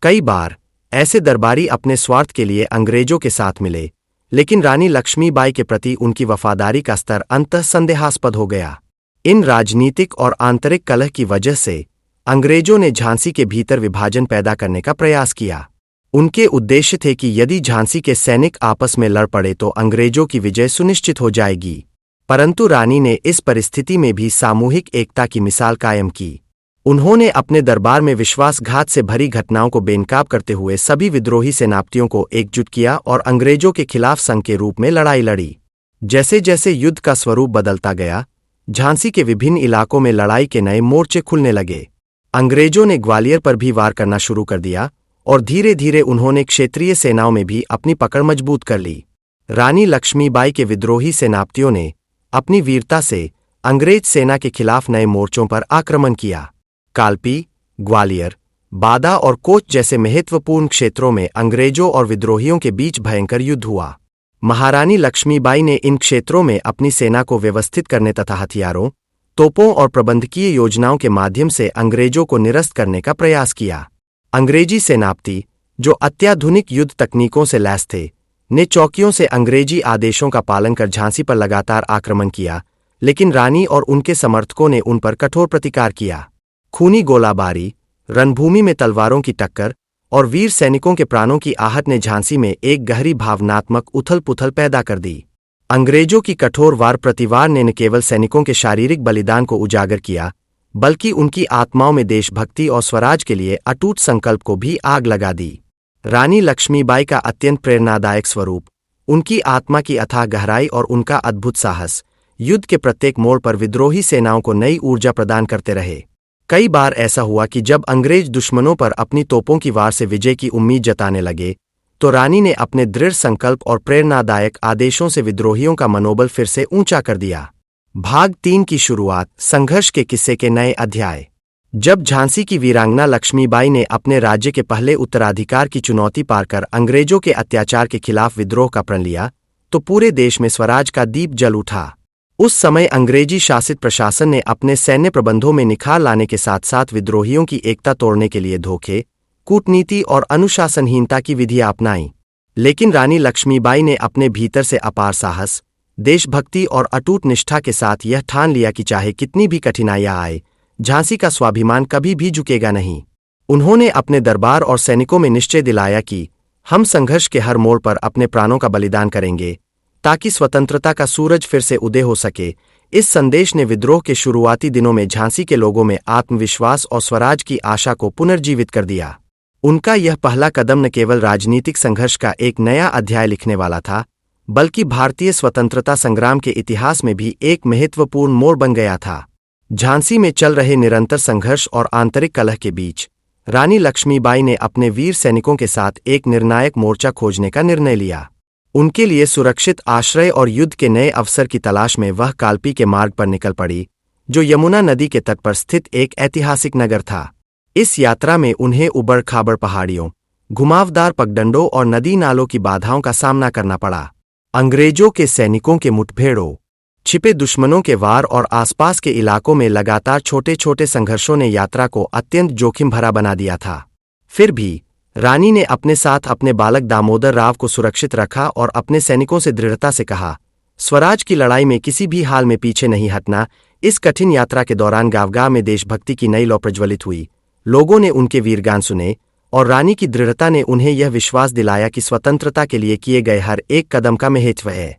कई बार ऐसे दरबारी अपने स्वार्थ के लिए अंग्रेजों के साथ मिले, लेकिन रानी लक्ष्मीबाई के प्रति उनकी वफादारी का स्तर अंततः संदेहास्पद हो गया। इन राजनीतिक और आंतरिक कलह की वजह से अंग्रेजों ने झांसी के भीतर विभाजन पैदा करने का प्रयास किया। उनके उद्देश्य थे कि यदि झांसी के सैनिक आपस में लड़ पड़े तो अंग्रेजों की विजय सुनिश्चित हो जाएगी, परंतु रानी ने इस परिस्थिति में भी सामूहिक एकता की मिसाल कायम की। उन्होंने अपने दरबार में विश्वासघात से भरी घटनाओं को बेनकाब करते हुए सभी विद्रोही सेनापतियों को एकजुट किया और अंग्रेजों के खिलाफ संघ के रूप में लड़ाई लड़ी। जैसे जैसे युद्ध का स्वरूप बदलता गया, झांसी के विभिन्न इलाकों में लड़ाई के नए मोर्चे खुलने लगे। अंग्रेजों ने ग्वालियर पर भी वार करना शुरू कर दिया और धीरे धीरे उन्होंने क्षेत्रीय सेनाओं में भी अपनी पकड़ मजबूत कर ली। रानी लक्ष्मीबाई के विद्रोही सेनापतियों ने अपनी वीरता से अंग्रेज सेना के खिलाफ नए मोर्चों पर आक्रमण किया। काल्पी, ग्वालियर, बादा और कोच जैसे महत्वपूर्ण क्षेत्रों में अंग्रेजों और विद्रोहियों के बीच भयंकर युद्ध हुआ। महारानी लक्ष्मीबाई ने इन क्षेत्रों में अपनी सेना को व्यवस्थित करने तथा हथियारों, तोपों और प्रबंधकीय योजनाओं के माध्यम से अंग्रेजों को निरस्त करने का प्रयास किया। अंग्रेजी सेनापति, जो अत्याधुनिक युद्ध तकनीकों से लैस थे, ने चौकियों से अंग्रेजी आदेशों का पालन कर झांसी पर लगातार आक्रमण किया, लेकिन रानी और उनके समर्थकों ने उन पर कठोर प्रतिकार किया। खूनी गोलाबारी, रणभूमि में तलवारों की टक्कर और वीर सैनिकों के प्राणों की आहट ने झांसी में एक गहरी भावनात्मक उथल-पुथल पैदा कर दी। अंग्रेजों की कठोर वार प्रतिवार ने न केवल सैनिकों के शारीरिक बलिदान को उजागर किया, बल्कि उनकी आत्माओं में देशभक्ति और स्वराज के लिए अटूट संकल्प को भी आग लगा दी। रानी लक्ष्मीबाई का अत्यंत प्रेरणादायक स्वरूप, उनकी आत्मा की अथाह गहराई और उनका अद्भुत साहस, युद्ध के प्रत्येक मोड़ पर विद्रोही सेनाओं को नई ऊर्जा प्रदान करते रहे। कई बार ऐसा हुआ कि जब अंग्रेज दुश्मनों पर अपनी तोपों की वार से विजय की उम्मीद जताने लगे, तो रानी ने अपने दृढ़ संकल्प और प्रेरणादायक आदेशों से विद्रोहियों का मनोबल फिर से ऊंचा कर दिया। भाग 3 की शुरुआत, संघर्ष के किस्से के नए अध्याय। जब झांसी की वीरांगना लक्ष्मीबाई ने अपने राज्य के पहले उत्तराधिकार की चुनौती पार कर अंग्रेजों के अत्याचार के खिलाफ विद्रोह का प्रण लिया, तो पूरे देश में स्वराज का दीप जल उठा। उस समय अंग्रेजी शासित प्रशासन ने अपने सैन्य प्रबंधों में निखार लाने के साथ साथ विद्रोहियों की एकता तोड़ने के लिए धोखे, कूटनीति और अनुशासनहीनता की विधियां अपनाई। लेकिन रानी लक्ष्मीबाई ने अपने भीतर से अपार साहस, देशभक्ति और अटूट निष्ठा के साथ यह ठान लिया कि चाहे कितनी भी कठिनाइयां आए, झांसी का स्वाभिमान कभी भी झुकेगा नहीं। उन्होंने अपने दरबार और सैनिकों में निश्चय दिलाया कि हम संघर्ष के हर मोड़ पर अपने प्राणों का बलिदान करेंगे, ताकि स्वतंत्रता का सूरज फिर से उदय हो सके। इस संदेश ने विद्रोह के शुरुआती दिनों में झांसी के लोगों में आत्मविश्वास और स्वराज की आशा को पुनर्जीवित कर दिया। उनका यह पहला कदम न केवल राजनीतिक संघर्ष का एक नया अध्याय लिखने वाला था, बल्कि भारतीय स्वतंत्रता संग्राम के इतिहास में भी एक महत्वपूर्ण मोड़ बन गया था। झांसी में चल रहे निरंतर संघर्ष और आंतरिक कलह के बीच रानी लक्ष्मीबाई ने अपने वीर सैनिकों के साथ एक निर्णायक मोर्चा खोजने का निर्णय लिया। उनके लिए सुरक्षित आश्रय और युद्ध के नए अवसर की तलाश में वह काल्पी के मार्ग पर निकल पड़ी, जो यमुना नदी के तट पर स्थित एक ऐतिहासिक नगर था। इस यात्रा में उन्हें उबड़-खाबड़ पहाड़ियों, घुमावदार पगडंडों और नदी नालों की बाधाओं का सामना करना पड़ा। अंग्रेजों के सैनिकों के मुठभेड़ों, छिपे दुश्मनों के वार और आसपास के इलाकों में लगातार छोटे-छोटे संघर्षों ने यात्रा को अत्यंत जोखिम भरा बना दिया था। फिर भी रानी ने अपने साथ अपने बालक दामोदर राव को सुरक्षित रखा और अपने सैनिकों से दृढ़ता से कहा, स्वराज की लड़ाई में किसी भी हाल में पीछे नहीं हटना। इस कठिन यात्रा के दौरान गांव-गांव में देशभक्ति की नई लौ प्रज्वलित हुई। लोगों ने उनके वीरगान सुने और रानी की दृढ़ता ने उन्हें यह विश्वास दिलाया कि स्वतंत्रता के लिए किए गए हर एक कदम का महत्व है।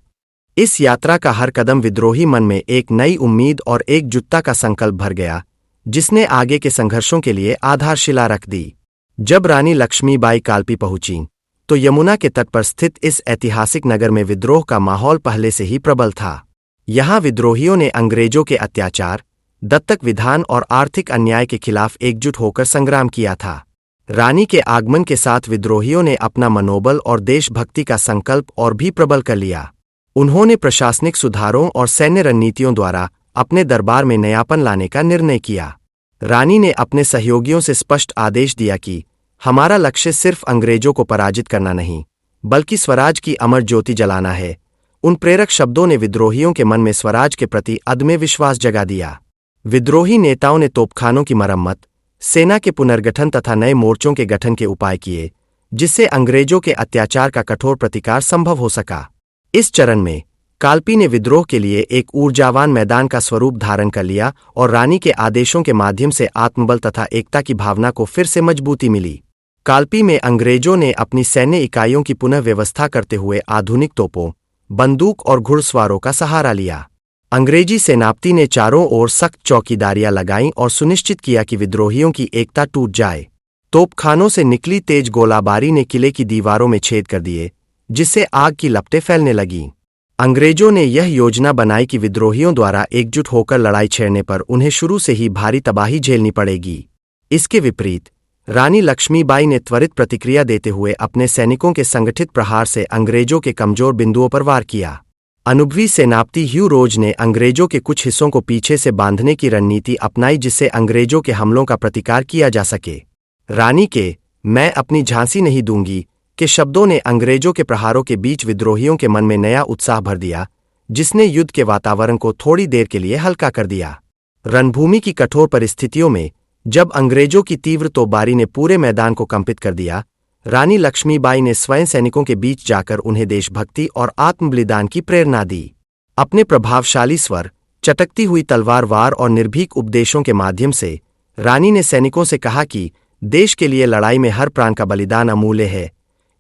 इस यात्रा का हर कदम विद्रोही मन में एक नई उम्मीद और एकजुटता का संकल्प भर गया, जिसने आगे के संघर्षों के लिए आधारशिला रख दी। जब रानी लक्ष्मीबाई काल्पी पहुंची, तो यमुना के तट पर स्थित इस ऐतिहासिक नगर में विद्रोह का माहौल पहले से ही प्रबल था। यहां विद्रोहियों ने अंग्रेजों के अत्याचार, दत्तक विधान और आर्थिक अन्याय के खिलाफ एकजुट होकर संग्राम किया था। रानी के आगमन के साथ विद्रोहियों ने अपना मनोबल और देशभक्ति का संकल्प और भी प्रबल कर लिया। उन्होंने प्रशासनिक सुधारों और सैन्य रणनीतियों द्वारा अपने दरबार में नयापन लाने का निर्णय किया। रानी ने अपने सहयोगियों से स्पष्ट आदेश दिया कि हमारा लक्ष्य सिर्फ अंग्रेजों को पराजित करना नहीं, बल्कि स्वराज की अमर ज्योति जलाना है। उन प्रेरक शब्दों ने विद्रोहियों के मन में स्वराज के प्रति अदम्य विश्वास जगा दिया। विद्रोही नेताओं ने तोपखानों की मरम्मत, सेना के पुनर्गठन तथा नए मोर्चों के गठन के उपाय किए, जिससे अंग्रेजों के अत्याचार का कठोर प्रतिकार संभव हो सका। इस चरण में काल्पी ने विद्रोह के लिए एक ऊर्जावान मैदान का स्वरूप धारण कर लिया और रानी के आदेशों के माध्यम से आत्मबल तथा एकता की भावना को फिर से मजबूती मिली। काल्पी में अंग्रेजों ने अपनी सैन्य इकाइयों की पुनः व्यवस्था करते हुए आधुनिक तोपों, बंदूक और घुड़सवारों का सहारा लिया। अंग्रेजी सेनापति ने चारों ओर सख्त चौकीदारियां लगाईं और सुनिश्चित किया कि विद्रोहियों की एकता टूट जाए। तोपखानों से निकली तेज गोलाबारी ने किले की दीवारों में छेद कर दिए, जिससे आग की लपटें फैलने लगीं। अंग्रेजों ने यह योजना बनाई कि विद्रोहियों द्वारा एकजुट होकर लड़ाई छेड़ने पर उन्हें शुरू से ही भारी तबाही झेलनी पड़ेगी। इसके विपरीत रानी लक्ष्मीबाई ने त्वरित प्रतिक्रिया देते हुए अपने सैनिकों के संगठित प्रहार से अंग्रेजों के कमजोर बिंदुओं पर वार किया। अनुभवी सेनापति ह्यू रोज ने अंग्रेजों के कुछ हिस्सों को पीछे से बांधने की रणनीति अपनाई जिससे अंग्रेजों के हमलों का प्रतिकार किया जा सके। रानी के "मैं अपनी झांसी नहीं दूंगी" के शब्दों ने अंग्रेजों के प्रहारों के बीच विद्रोहियों के मन में नया उत्साह भर दिया, जिसने युद्ध के वातावरण को थोड़ी देर के लिए हल्का कर दिया। रणभूमि की कठोर परिस्थितियों में जब अंग्रेजों की तीव्र तोपबारी ने पूरे मैदान को कंपित कर दिया, रानी लक्ष्मीबाई ने स्वयं सैनिकों के बीच जाकर उन्हें देशभक्ति और आत्मबलिदान की प्रेरणा दी। अपने प्रभावशाली स्वर, चटकती हुई तलवार वार और निर्भीक उपदेशों के माध्यम से रानी ने सैनिकों से कहा कि देश के लिए लड़ाई में हर प्राण का बलिदान अमूल्य है।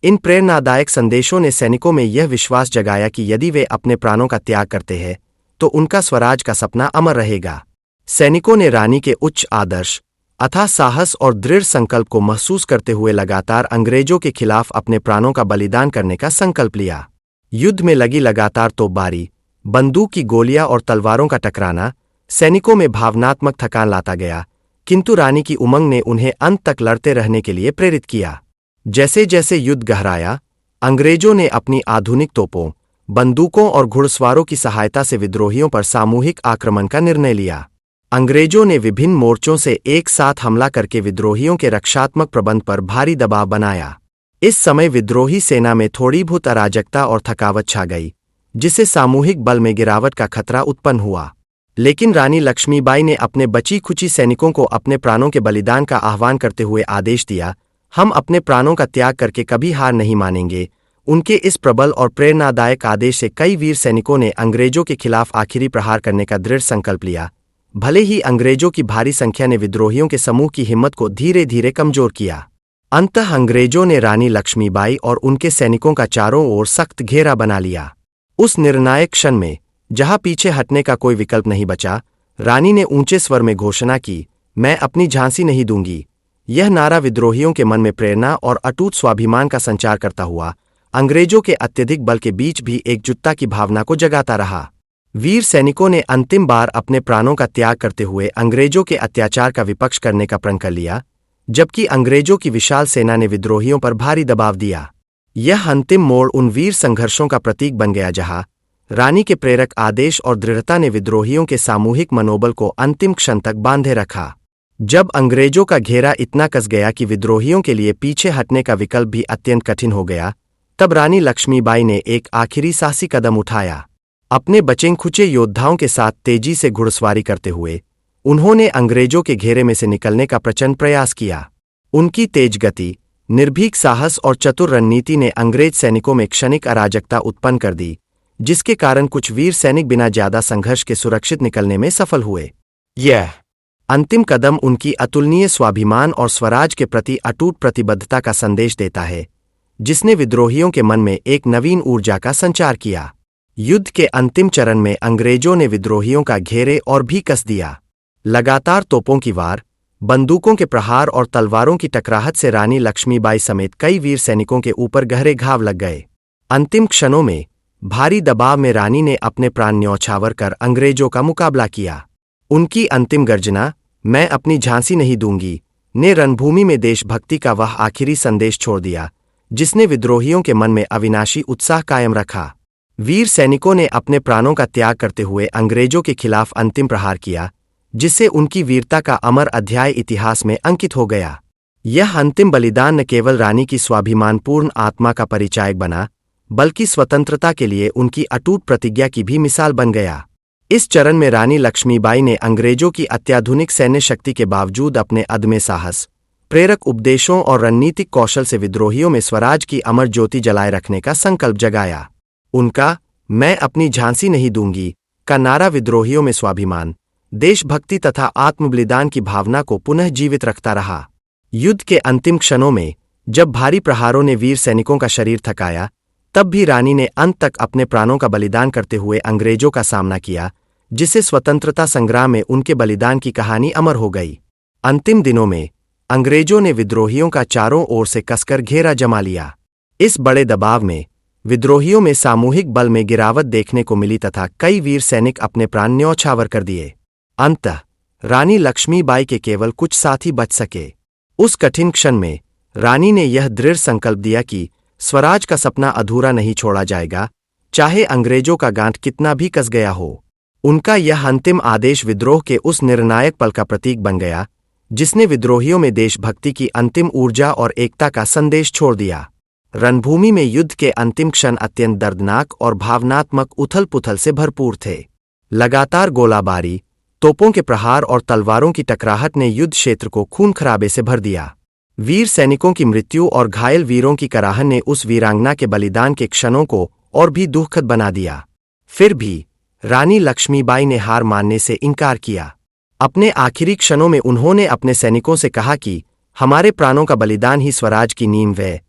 इन प्रेरणादायक संदेशों ने सैनिकों में यह विश्वास जगाया कि यदि वे अपने प्राणों का त्याग करते हैं तो उनका स्वराज का सपना अमर रहेगा। सैनिकों ने रानी के उच्च आदर्श, अथाह साहस और दृढ़ संकल्प को महसूस करते हुए लगातार अंग्रेजों के खिलाफ अपने प्राणों का बलिदान करने का संकल्प लिया। युद्ध में लगी लगातार तोपबारी, बंदूक की गोलियां और तलवारों का टकराना सैनिकों में भावनात्मक थकान लाता गया, किंतु रानी की उमंग ने उन्हें अंत तक लड़ते रहने के लिए प्रेरित किया। जैसे जैसे युद्ध गहराया, अंग्रेजों ने अपनी आधुनिक तोपों, बंदूकों और घुड़सवारों की सहायता से विद्रोहियों पर सामूहिक आक्रमण का निर्णय लिया। अंग्रेजों ने विभिन्न मोर्चों से एक साथ हमला करके विद्रोहियों के रक्षात्मक प्रबंध पर भारी दबाव बनाया। इस समय विद्रोही सेना में थोड़ीभूत अराजकता और थकावट छा गई, जिससे सामूहिक बल में गिरावट का खतरा उत्पन्न हुआ। लेकिन रानी लक्ष्मीबाई ने अपने बची खुची सैनिकों को अपने प्राणों के बलिदान का आह्वान करते हुए आदेश दिया, हम अपने प्राणों का त्याग करके कभी हार नहीं मानेंगे। उनके इस प्रबल और प्रेरणादायक आदेश से कई वीर सैनिकों ने अंग्रेजों के खिलाफ आखिरी प्रहार करने का दृढ़ संकल्प लिया। भले ही अंग्रेजों की भारी संख्या ने विद्रोहियों के समूह की हिम्मत को धीरे धीरे कमजोर किया, अंततः अंग्रेजों ने रानी लक्ष्मीबाई और उनके सैनिकों का चारों ओर सख्त घेरा बना लिया। उस निर्णायक क्षण में, जहां पीछे हटने का कोई विकल्प नहीं बचा, रानी ने ऊंचे स्वर में घोषणा की, मैं अपनी झांसी नहीं दूंगी। यह नारा विद्रोहियों के मन में प्रेरणा और अटूट स्वाभिमान का संचार करता हुआ अंग्रेजों के अत्यधिक बल के बीच भी एकजुटता की भावना को जगाता रहा। वीर सैनिकों ने अंतिम बार अपने प्राणों का त्याग करते हुए अंग्रेजों के अत्याचार का विपक्ष करने का प्रण कर लिया, जबकि अंग्रेजों की विशाल सेना ने विद्रोहियों पर भारी दबाव दिया। यह अंतिम मोड़ उन वीर संघर्षों का प्रतीक बन गया जहां रानी के प्रेरक आदेश और दृढ़ता ने विद्रोहियों के सामूहिक मनोबल को अंतिम क्षण तक बांधे रखा। जब अंग्रेजों का घेरा इतना कस गया कि विद्रोहियों के लिए पीछे हटने का विकल्प भी अत्यंत कठिन हो गया, तब रानी लक्ष्मीबाई ने एक आखिरी साहसी कदम उठाया। अपने बचे-खुचे योद्धाओं के साथ तेजी से घुड़सवारी करते हुए उन्होंने अंग्रेजों के घेरे में से निकलने का प्रचंड प्रयास किया। उनकी तेज गति, निर्भीक साहस और चतुर रणनीति ने अंग्रेज सैनिकों में क्षणिक अराजकता उत्पन्न कर दी, जिसके कारण कुछ वीर सैनिक बिना ज्यादा संघर्ष के सुरक्षित निकलने में सफल हुए। यह अंतिम कदम उनकी अतुलनीय स्वाभिमान और स्वराज के प्रति अटूट प्रतिबद्धता का संदेश देता है, जिसने विद्रोहियों के मन में एक नवीन ऊर्जा का संचार किया। युद्ध के अंतिम चरण में अंग्रेजों ने विद्रोहियों का घेरे और भी कस दिया। लगातार तोपों की वार, बंदूकों के प्रहार और तलवारों की टकराहट से रानी लक्ष्मीबाई समेत कई वीर सैनिकों के ऊपर गहरे घाव लग गए। अंतिम क्षणों में भारी दबाव में रानी ने अपने प्राण न्यौछावर कर अंग्रेजों का मुकाबला किया। उनकी अंतिम गर्जना, मैं अपनी झांसी नहीं दूंगी, ने रणभूमि में देशभक्ति का वह आखिरी संदेश छोड़ दिया, जिसने विद्रोहियों के मन में अविनाशी उत्साह कायम रखा। वीर सैनिकों ने अपने प्राणों का त्याग करते हुए अंग्रेजों के खिलाफ अंतिम प्रहार किया, जिससे उनकी वीरता का अमर अध्याय इतिहास में अंकित हो गया। यह अंतिम बलिदान न केवल रानी की स्वाभिमानपूर्ण आत्मा का परिचायक बना, बल्कि स्वतंत्रता के लिए उनकी अटूट प्रतिज्ञा की भी मिसाल बन गया। इस चरण में रानी लक्ष्मीबाई ने अंग्रेजों की अत्याधुनिक सैन्य शक्ति के बावजूद अपने अदम्य साहस, प्रेरक उपदेशों और रणनीतिक कौशल से विद्रोहियों में स्वराज की अमर ज्योति जलाए रखने का संकल्प जगाया। उनका मैं अपनी झांसी नहीं दूंगी का नारा विद्रोहियों में स्वाभिमान, देशभक्ति तथा आत्मबलिदान की भावना को पुनः जीवित रखता रहा। युद्ध के अंतिम क्षणों में जब भारी प्रहारों ने वीर सैनिकों का शरीर थकाया, तब भी रानी ने अंत तक अपने प्राणों का बलिदान करते हुए अंग्रेजों का सामना किया, जिससे स्वतंत्रता संग्राम में उनके बलिदान की कहानी अमर हो गई। अंतिम दिनों में अंग्रेजों ने विद्रोहियों का चारों ओर से कसकर घेरा जमा लिया। इस बड़े दबाव में विद्रोहियों में सामूहिक बल में गिरावट देखने को मिली तथा कई वीर सैनिक अपने प्राण न्यौछावर कर दिए। अंततः रानी लक्ष्मीबाई के केवल कुछ साथी बच सके। उस कठिन क्षण में रानी ने यह दृढ़ संकल्प दिया कि स्वराज का सपना अधूरा नहीं छोड़ा जाएगा, चाहे अंग्रेजों का गांठ कितना भी कस गया हो। उनका यह अंतिम आदेश विद्रोह के उस निर्णायक पल का प्रतीक बन गया जिसने विद्रोहियों में देशभक्ति की अंतिम ऊर्जा और एकता का संदेश छोड़ दिया। रणभूमि में युद्ध के अंतिम क्षण अत्यंत दर्दनाक और भावनात्मक उथल-पुथल से भरपूर थे। लगातार गोलाबारी, तोपों के प्रहार और तलवारों की टकराहट ने युद्ध क्षेत्र को खून-खराबे से भर दिया। वीर सैनिकों की मृत्यु और घायल वीरों की कराहन ने उस वीरांगना के बलिदान के क्षणों को और भी दुखद बना दिया। फिर भी रानी लक्ष्मीबाई ने हार मानने से इनकार किया। अपने आखिरी क्षणों में उन्होंने अपने सैनिकों से कहा कि हमारे प्राणों का बलिदान ही स्वराज की नींव है।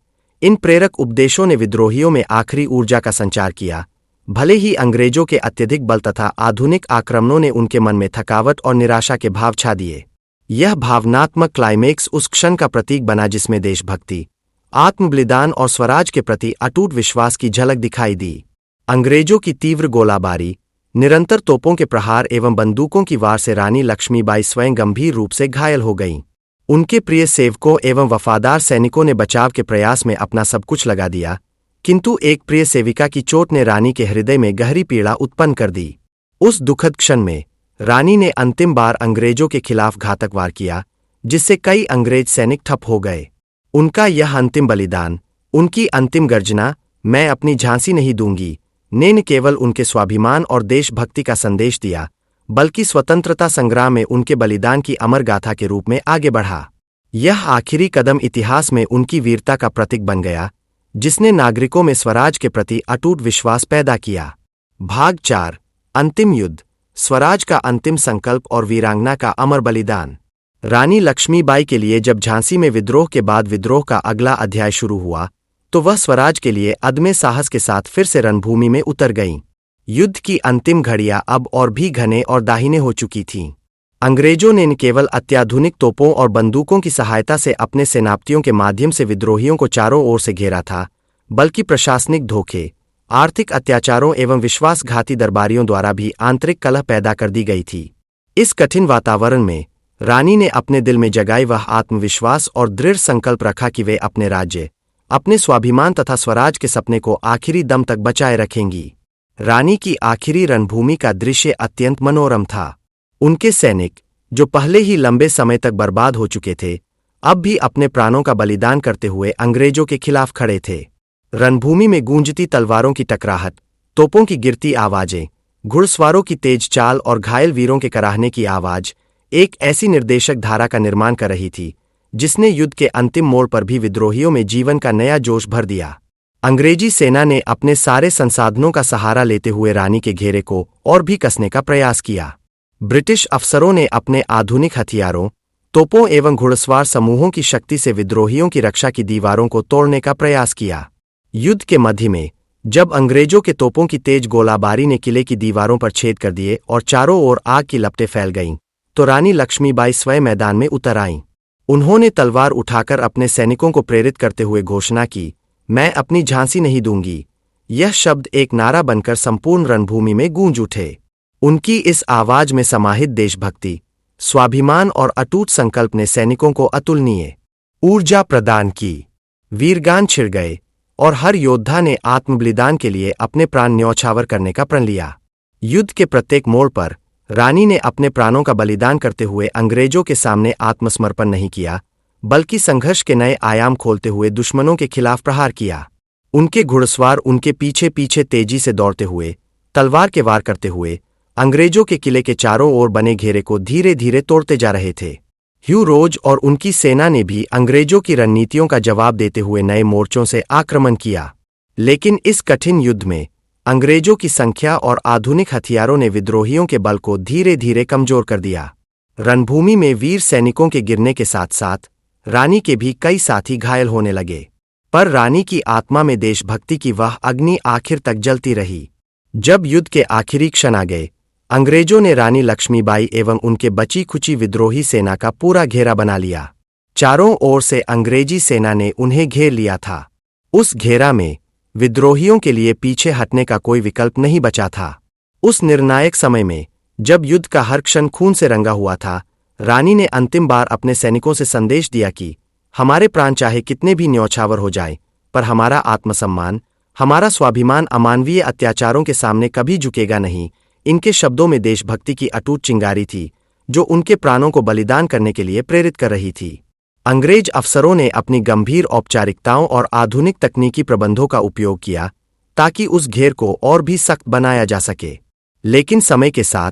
इन प्रेरक उपदेशों ने विद्रोहियों में आखिरी ऊर्जा का संचार किया। भले ही अंग्रेजों के अत्यधिक बल तथा आधुनिक आक्रमणों ने उनके मन में थकावट और निराशा के भाव छा दिए, यह भावनात्मक क्लाइमेक्स उस क्षण का प्रतीक बना जिसमें देशभक्ति, आत्मबलिदान और स्वराज के प्रति अटूट विश्वास की झलक दिखाई दी। अंग्रेजों की तीव्र गोलाबारी, निरंतर तोपों के प्रहार एवं बंदूकों की वार से रानी लक्ष्मीबाई स्वयं गंभीर रूप से घायल हो गईं। उनके प्रिय सेवकों एवं वफादार सैनिकों ने बचाव के प्रयास में अपना सब कुछ लगा दिया, किंतु एक प्रिय सेविका की चोट ने रानी के हृदय में गहरी पीड़ा उत्पन्न कर दी। उस दुखद क्षण में रानी ने अंतिम बार अंग्रेजों के खिलाफ घातक वार किया, जिससे कई अंग्रेज सैनिक ठप हो गए। उनका यह अंतिम बलिदान, उनकी अंतिम गर्जना, मैं अपनी झांसी नहीं दूंगी, ने न केवल उनके स्वाभिमान और देशभक्ति का संदेश दिया, बल्कि स्वतंत्रता संग्राम में उनके बलिदान की अमर गाथा के रूप में आगे बढ़ा। यह आखिरी कदम इतिहास में उनकी वीरता का प्रतीक बन गया, जिसने नागरिकों में स्वराज के प्रति अटूट विश्वास पैदा किया। भाग 4, अंतिम युद्ध, स्वराज का अंतिम संकल्प और वीरांगना का अमर बलिदान। रानी लक्ष्मीबाई के लिए जब झांसी में विद्रोह के बाद विद्रोह का अगला अध्याय शुरू हुआ, तो वह स्वराज के लिए अदम्य साहस के साथ फिर से रणभूमि में उतर गईं। युद्ध की अंतिम घड़ियां अब और भी घने और दाहिने हो चुकी थीं। अंग्रेजों ने न केवल अत्याधुनिक तोपों और बंदूकों की सहायता से अपने सेनापतियों के माध्यम से विद्रोहियों को चारों ओर से घेरा था, बल्कि प्रशासनिक धोखे, आर्थिक अत्याचारों एवं विश्वासघाती दरबारियों द्वारा भी आंतरिक कलह पैदा कर दी गई थी। इस कठिन वातावरण में रानी ने अपने दिल में जगाई वह आत्मविश्वास और दृढ़ संकल्प रखा कि वे अपने राज्य, अपने स्वाभिमान तथा स्वराज के सपने को आखिरी दम तक बचाए रखेंगी। रानी की आखिरी रणभूमि का दृश्य अत्यंत मनोरम था। उनके सैनिक, जो पहले ही लंबे समय तक बर्बाद हो चुके थे, अब भी अपने प्राणों का बलिदान करते हुए अंग्रेजों के खिलाफ खड़े थे। रणभूमि में गूंजती तलवारों की टकराहट, तोपों की गिरती आवाजें, घुड़सवारों की तेज चाल और घायल वीरों के कराहने की आवाज एक ऐसी निर्देशक धारा का निर्माण कर रही थी जिसने युद्ध के अंतिम मोड़ पर भी विद्रोहियों में जीवन का नया जोश भर दिया। अंग्रेजी सेना ने अपने सारे संसाधनों का सहारा लेते हुए रानी के घेरे को और भी कसने का प्रयास किया। ब्रिटिश अफसरों ने अपने आधुनिक हथियारों, तोपों एवं घुड़सवार समूहों की शक्ति से विद्रोहियों की रक्षा की दीवारों को तोड़ने का प्रयास किया। युद्ध के मध्य में जब अंग्रेजों के तोपों की तेज गोलाबारी ने किले की दीवारों पर छेद कर दिए और चारों ओर आग की लपटें फैल गईं, तो रानी लक्ष्मीबाई स्वयं मैदान में उतर आईं। उन्होंने तलवार उठाकर अपने सैनिकों को प्रेरित करते हुए घोषणा की, मैं अपनी झांसी नहीं दूंगी। यह शब्द एक नारा बनकर संपूर्ण रणभूमि में गूंज उठे। उनकी इस आवाज में समाहित देशभक्ति, स्वाभिमान और अटूट संकल्प ने सैनिकों को अतुलनीय ऊर्जा प्रदान की। वीरगान छिड़ गए और हर योद्धा ने आत्मबलिदान के लिए अपने प्राण न्यौछावर करने का प्रण लिया। युद्ध के प्रत्येक मोड़ पर रानी ने अपने प्राणों का बलिदान करते हुए अंग्रेजों के सामने आत्मसमर्पण नहीं किया, बल्कि संघर्ष के नए आयाम खोलते हुए दुश्मनों के खिलाफ प्रहार किया। उनके घुड़सवार उनके पीछे पीछे तेजी से दौड़ते हुए, तलवार के वार करते हुए अंग्रेजों के किले के चारों ओर बने घेरे को धीरे धीरे तोड़ते जा रहे थे। ह्यू रोज और उनकी सेना ने भी अंग्रेजों की रणनीतियों का जवाब देते हुए नए मोर्चों से आक्रमण किया। लेकिन इस कठिन युद्ध में अंग्रेजों की संख्या और आधुनिक हथियारों ने विद्रोहियों के बल को धीरे धीरे कमजोर कर दिया। रणभूमि में वीर सैनिकों के गिरने के साथ साथ रानी के भी कई साथी घायल होने लगे, पर रानी की आत्मा में देशभक्ति की वह अग्नि आखिर तक जलती रही। जब युद्ध के आखिरी क्षण आ गए, अंग्रेजों ने रानी लक्ष्मीबाई एवं उनके बची खुची विद्रोही सेना का पूरा घेरा बना लिया। चारों ओर से अंग्रेजी सेना ने उन्हें घेर लिया था। उस घेरा में विद्रोहियों के लिए पीछे हटने का कोई विकल्प नहीं बचा था। उस निर्णायक समय में, जब युद्ध का हर क्षण खून से रंगा हुआ था, रानी ने अंतिम बार अपने सैनिकों से संदेश दिया कि हमारे प्राण चाहे कितने भी न्यौछावर हो जाएं, पर हमारा आत्मसम्मान, हमारा स्वाभिमान अमानवीय अत्याचारों के सामने कभी झुकेगा नहीं। इनके शब्दों में देशभक्ति की अटूट चिंगारी थी, जो उनके प्राणों को बलिदान करने के लिए प्रेरित कर रही थी। अंग्रेज अफसरों ने अपनी गंभीर औपचारिकताओं और आधुनिक तकनीकी प्रबंधों का उपयोग किया ताकि उस घेर को और भी सख्त बनाया जा सके। लेकिन समय के साथ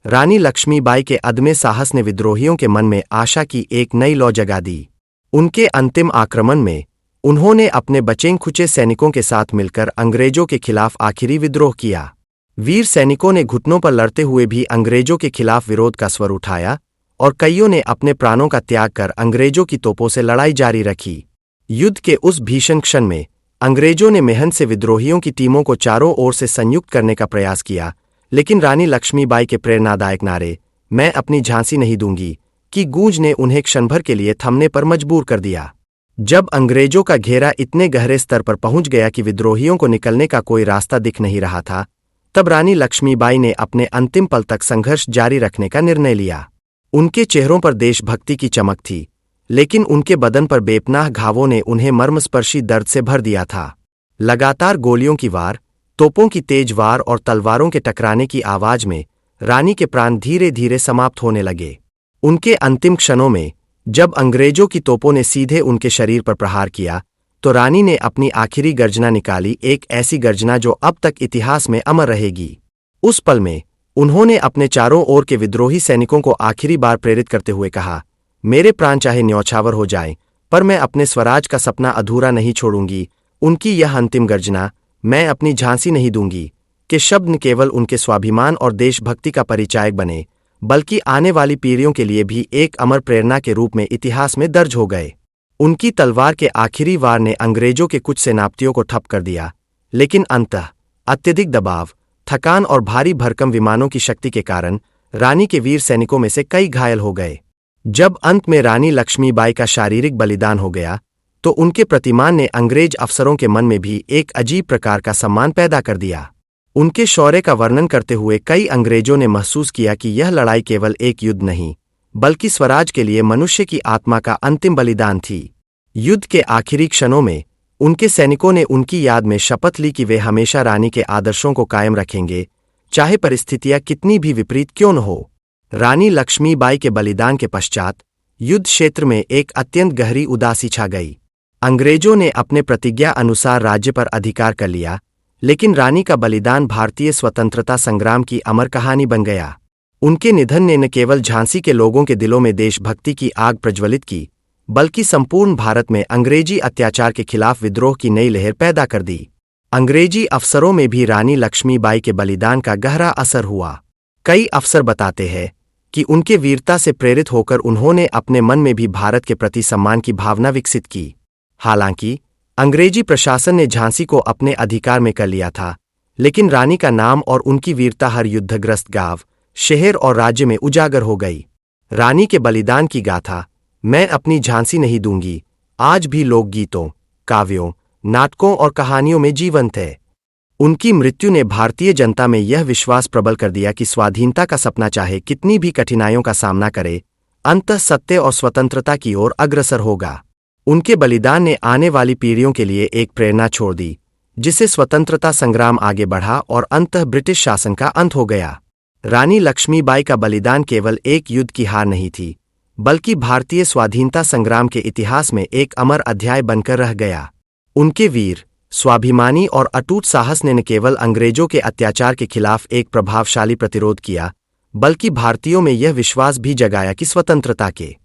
रानी लक्ष्मीबाई के अदम्य साहस ने विद्रोहियों के मन में आशा की एक नई लौ जगा दी। उनके अंतिम आक्रमण में उन्होंने अपने बचें-खुचे सैनिकों के साथ मिलकर अंग्रेजों के खिलाफ आखिरी विद्रोह किया। वीर सैनिकों ने घुटनों पर लड़ते हुए भी अंग्रेजों के खिलाफ विरोध का स्वर उठाया और कईयों ने अपने प्राणों का त्याग कर अंग्रेजों की तोपों से लड़ाई जारी रखी। युद्ध के उस भीषण क्षण में अंग्रेजों ने मेहनत से विद्रोहियों की टीमों को चारों ओर से संयुक्त करने का प्रयास किया, लेकिन रानी लक्ष्मीबाई के प्रेरणादायक नारे "मैं अपनी झांसी नहीं दूंगी" की गूंज ने उन्हें क्षणभर के लिए थमने पर मजबूर कर दिया। जब अंग्रेजों का घेरा इतने गहरे स्तर पर पहुंच गया कि विद्रोहियों को निकलने का कोई रास्ता दिख नहीं रहा था, तब रानी लक्ष्मीबाई ने अपने अंतिम पल तक संघर्ष जारी रखने का निर्णय लिया। उनके चेहरों पर देशभक्ति की चमक थी, लेकिन उनके बदन पर बेपनाह घावों ने उन्हें मर्मस्पर्शी दर्द से भर दिया था। लगातार गोलियों की वार, तोपों की तेज वार और तलवारों के टकराने की आवाज में रानी के प्राण धीरे धीरे समाप्त होने लगे। उनके अंतिम क्षणों में जब अंग्रेजों की तोपों ने सीधे उनके शरीर पर प्रहार किया, तो रानी ने अपनी आखिरी गर्जना निकाली, एक ऐसी गर्जना जो अब तक इतिहास में अमर रहेगी। उस पल में उन्होंने अपने चारों ओर के विद्रोही सैनिकों को आखिरी बार प्रेरित करते हुए कहा, मेरे प्राण चाहे न्यौछावर हो जाएं, पर मैं अपने स्वराज का सपना अधूरा नहीं छोड़ूंगी। उनकी यह अंतिम गर्जना, मैं अपनी झांसी नहीं दूंगी, के शब्द न केवल उनके स्वाभिमान और देशभक्ति का परिचायक बने, बल्कि आने वाली पीढ़ियों के लिए भी एक अमर प्रेरणा के रूप में इतिहास में दर्ज हो गए। उनकी तलवार के आखिरी वार ने अंग्रेजों के कुछ सेनापतियों को ठप कर दिया, लेकिन अंततः अत्यधिक दबाव, थकान और भारी भरकम विमानों की शक्ति के कारण रानी के वीर सैनिकों में से कई घायल हो गए। जब अंत में रानी लक्ष्मीबाई का शारीरिक बलिदान हो गया, तो उनके प्रतिमान ने अंग्रेज अफसरों के मन में भी एक अजीब प्रकार का सम्मान पैदा कर दिया। उनके शौर्य का वर्णन करते हुए कई अंग्रेजों ने महसूस किया कि यह लड़ाई केवल एक युद्ध नहीं, बल्कि स्वराज के लिए मनुष्य की आत्मा का अंतिम बलिदान थी। युद्ध के आखिरी क्षणों में उनके सैनिकों ने उनकी याद में शपथ ली कि वे हमेशा रानी के आदर्शों को कायम रखेंगे, चाहे परिस्थितियां कितनी भी विपरीत क्यों न हो। रानी लक्ष्मीबाई के बलिदान के पश्चात युद्ध क्षेत्र में एक अत्यंत गहरी उदासी छा गई। अंग्रेजों ने अपने प्रतिज्ञा अनुसार राज्य पर अधिकार कर लिया, लेकिन रानी का बलिदान भारतीय स्वतंत्रता संग्राम की अमर कहानी बन गया। उनके निधन ने न केवल झांसी के लोगों के दिलों में देशभक्ति की आग प्रज्वलित की, बल्कि संपूर्ण भारत में अंग्रेजी अत्याचार के खिलाफ विद्रोह की नई लहर पैदा कर दी। अंग्रेजी अफसरों में भी रानी लक्ष्मीबाई के बलिदान का गहरा असर हुआ। कई अफसर बताते हैं कि उनके वीरता से प्रेरित होकर उन्होंने अपने मन में भी भारत के प्रति सम्मान की भावना विकसित की। हालांकि अंग्रेजी प्रशासन ने झांसी को अपने अधिकार में कर लिया था, लेकिन रानी का नाम और उनकी वीरता हर युद्धग्रस्त गांव, शहर और राज्य में उजागर हो गई। रानी के बलिदान की गाथा "मैं अपनी झांसी नहीं दूंगी" आज भी लोकगीतों, काव्यों, नाटकों और कहानियों में जीवंत है। उनकी मृत्यु ने भारतीय जनता में यह विश्वास प्रबल कर दिया कि स्वाधीनता का सपना चाहे कितनी भी कठिनाइयों का सामना करे, अंततः सत्य और स्वतंत्रता की ओर अग्रसर होगा। उनके बलिदान ने आने वाली पीढ़ियों के लिए एक प्रेरणा छोड़ दी, जिससे स्वतंत्रता संग्राम आगे बढ़ा और अंततः ब्रिटिश शासन का अंत हो गया। रानी लक्ष्मीबाई का बलिदान केवल एक युद्ध की हार नहीं थी, बल्कि भारतीय स्वाधीनता संग्राम के इतिहास में एक अमर अध्याय बनकर रह गया। उनके वीर, स्वाभिमानी और अटूट साहस ने न केवल अंग्रेजों के अत्याचार के खिलाफ एक प्रभावशाली प्रतिरोध किया, बल्कि भारतीयों में यह विश्वास भी जगाया कि स्वतंत्रता के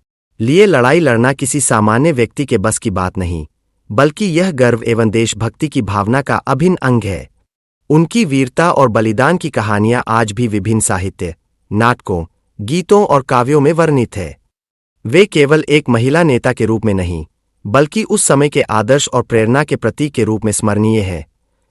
लिए लड़ाई लड़ना किसी सामान्य व्यक्ति के बस की बात नहीं, बल्कि यह गर्व एवं देशभक्ति की भावना का अभिन्न अंग है। उनकी वीरता और बलिदान की कहानियां आज भी विभिन्न साहित्य, नाटकों, गीतों और काव्यों में वर्णित है। वे केवल एक महिला नेता के रूप में नहीं, बल्कि उस समय के आदर्श और प्रेरणा के प्रतीक के रूप में स्मरणीय है,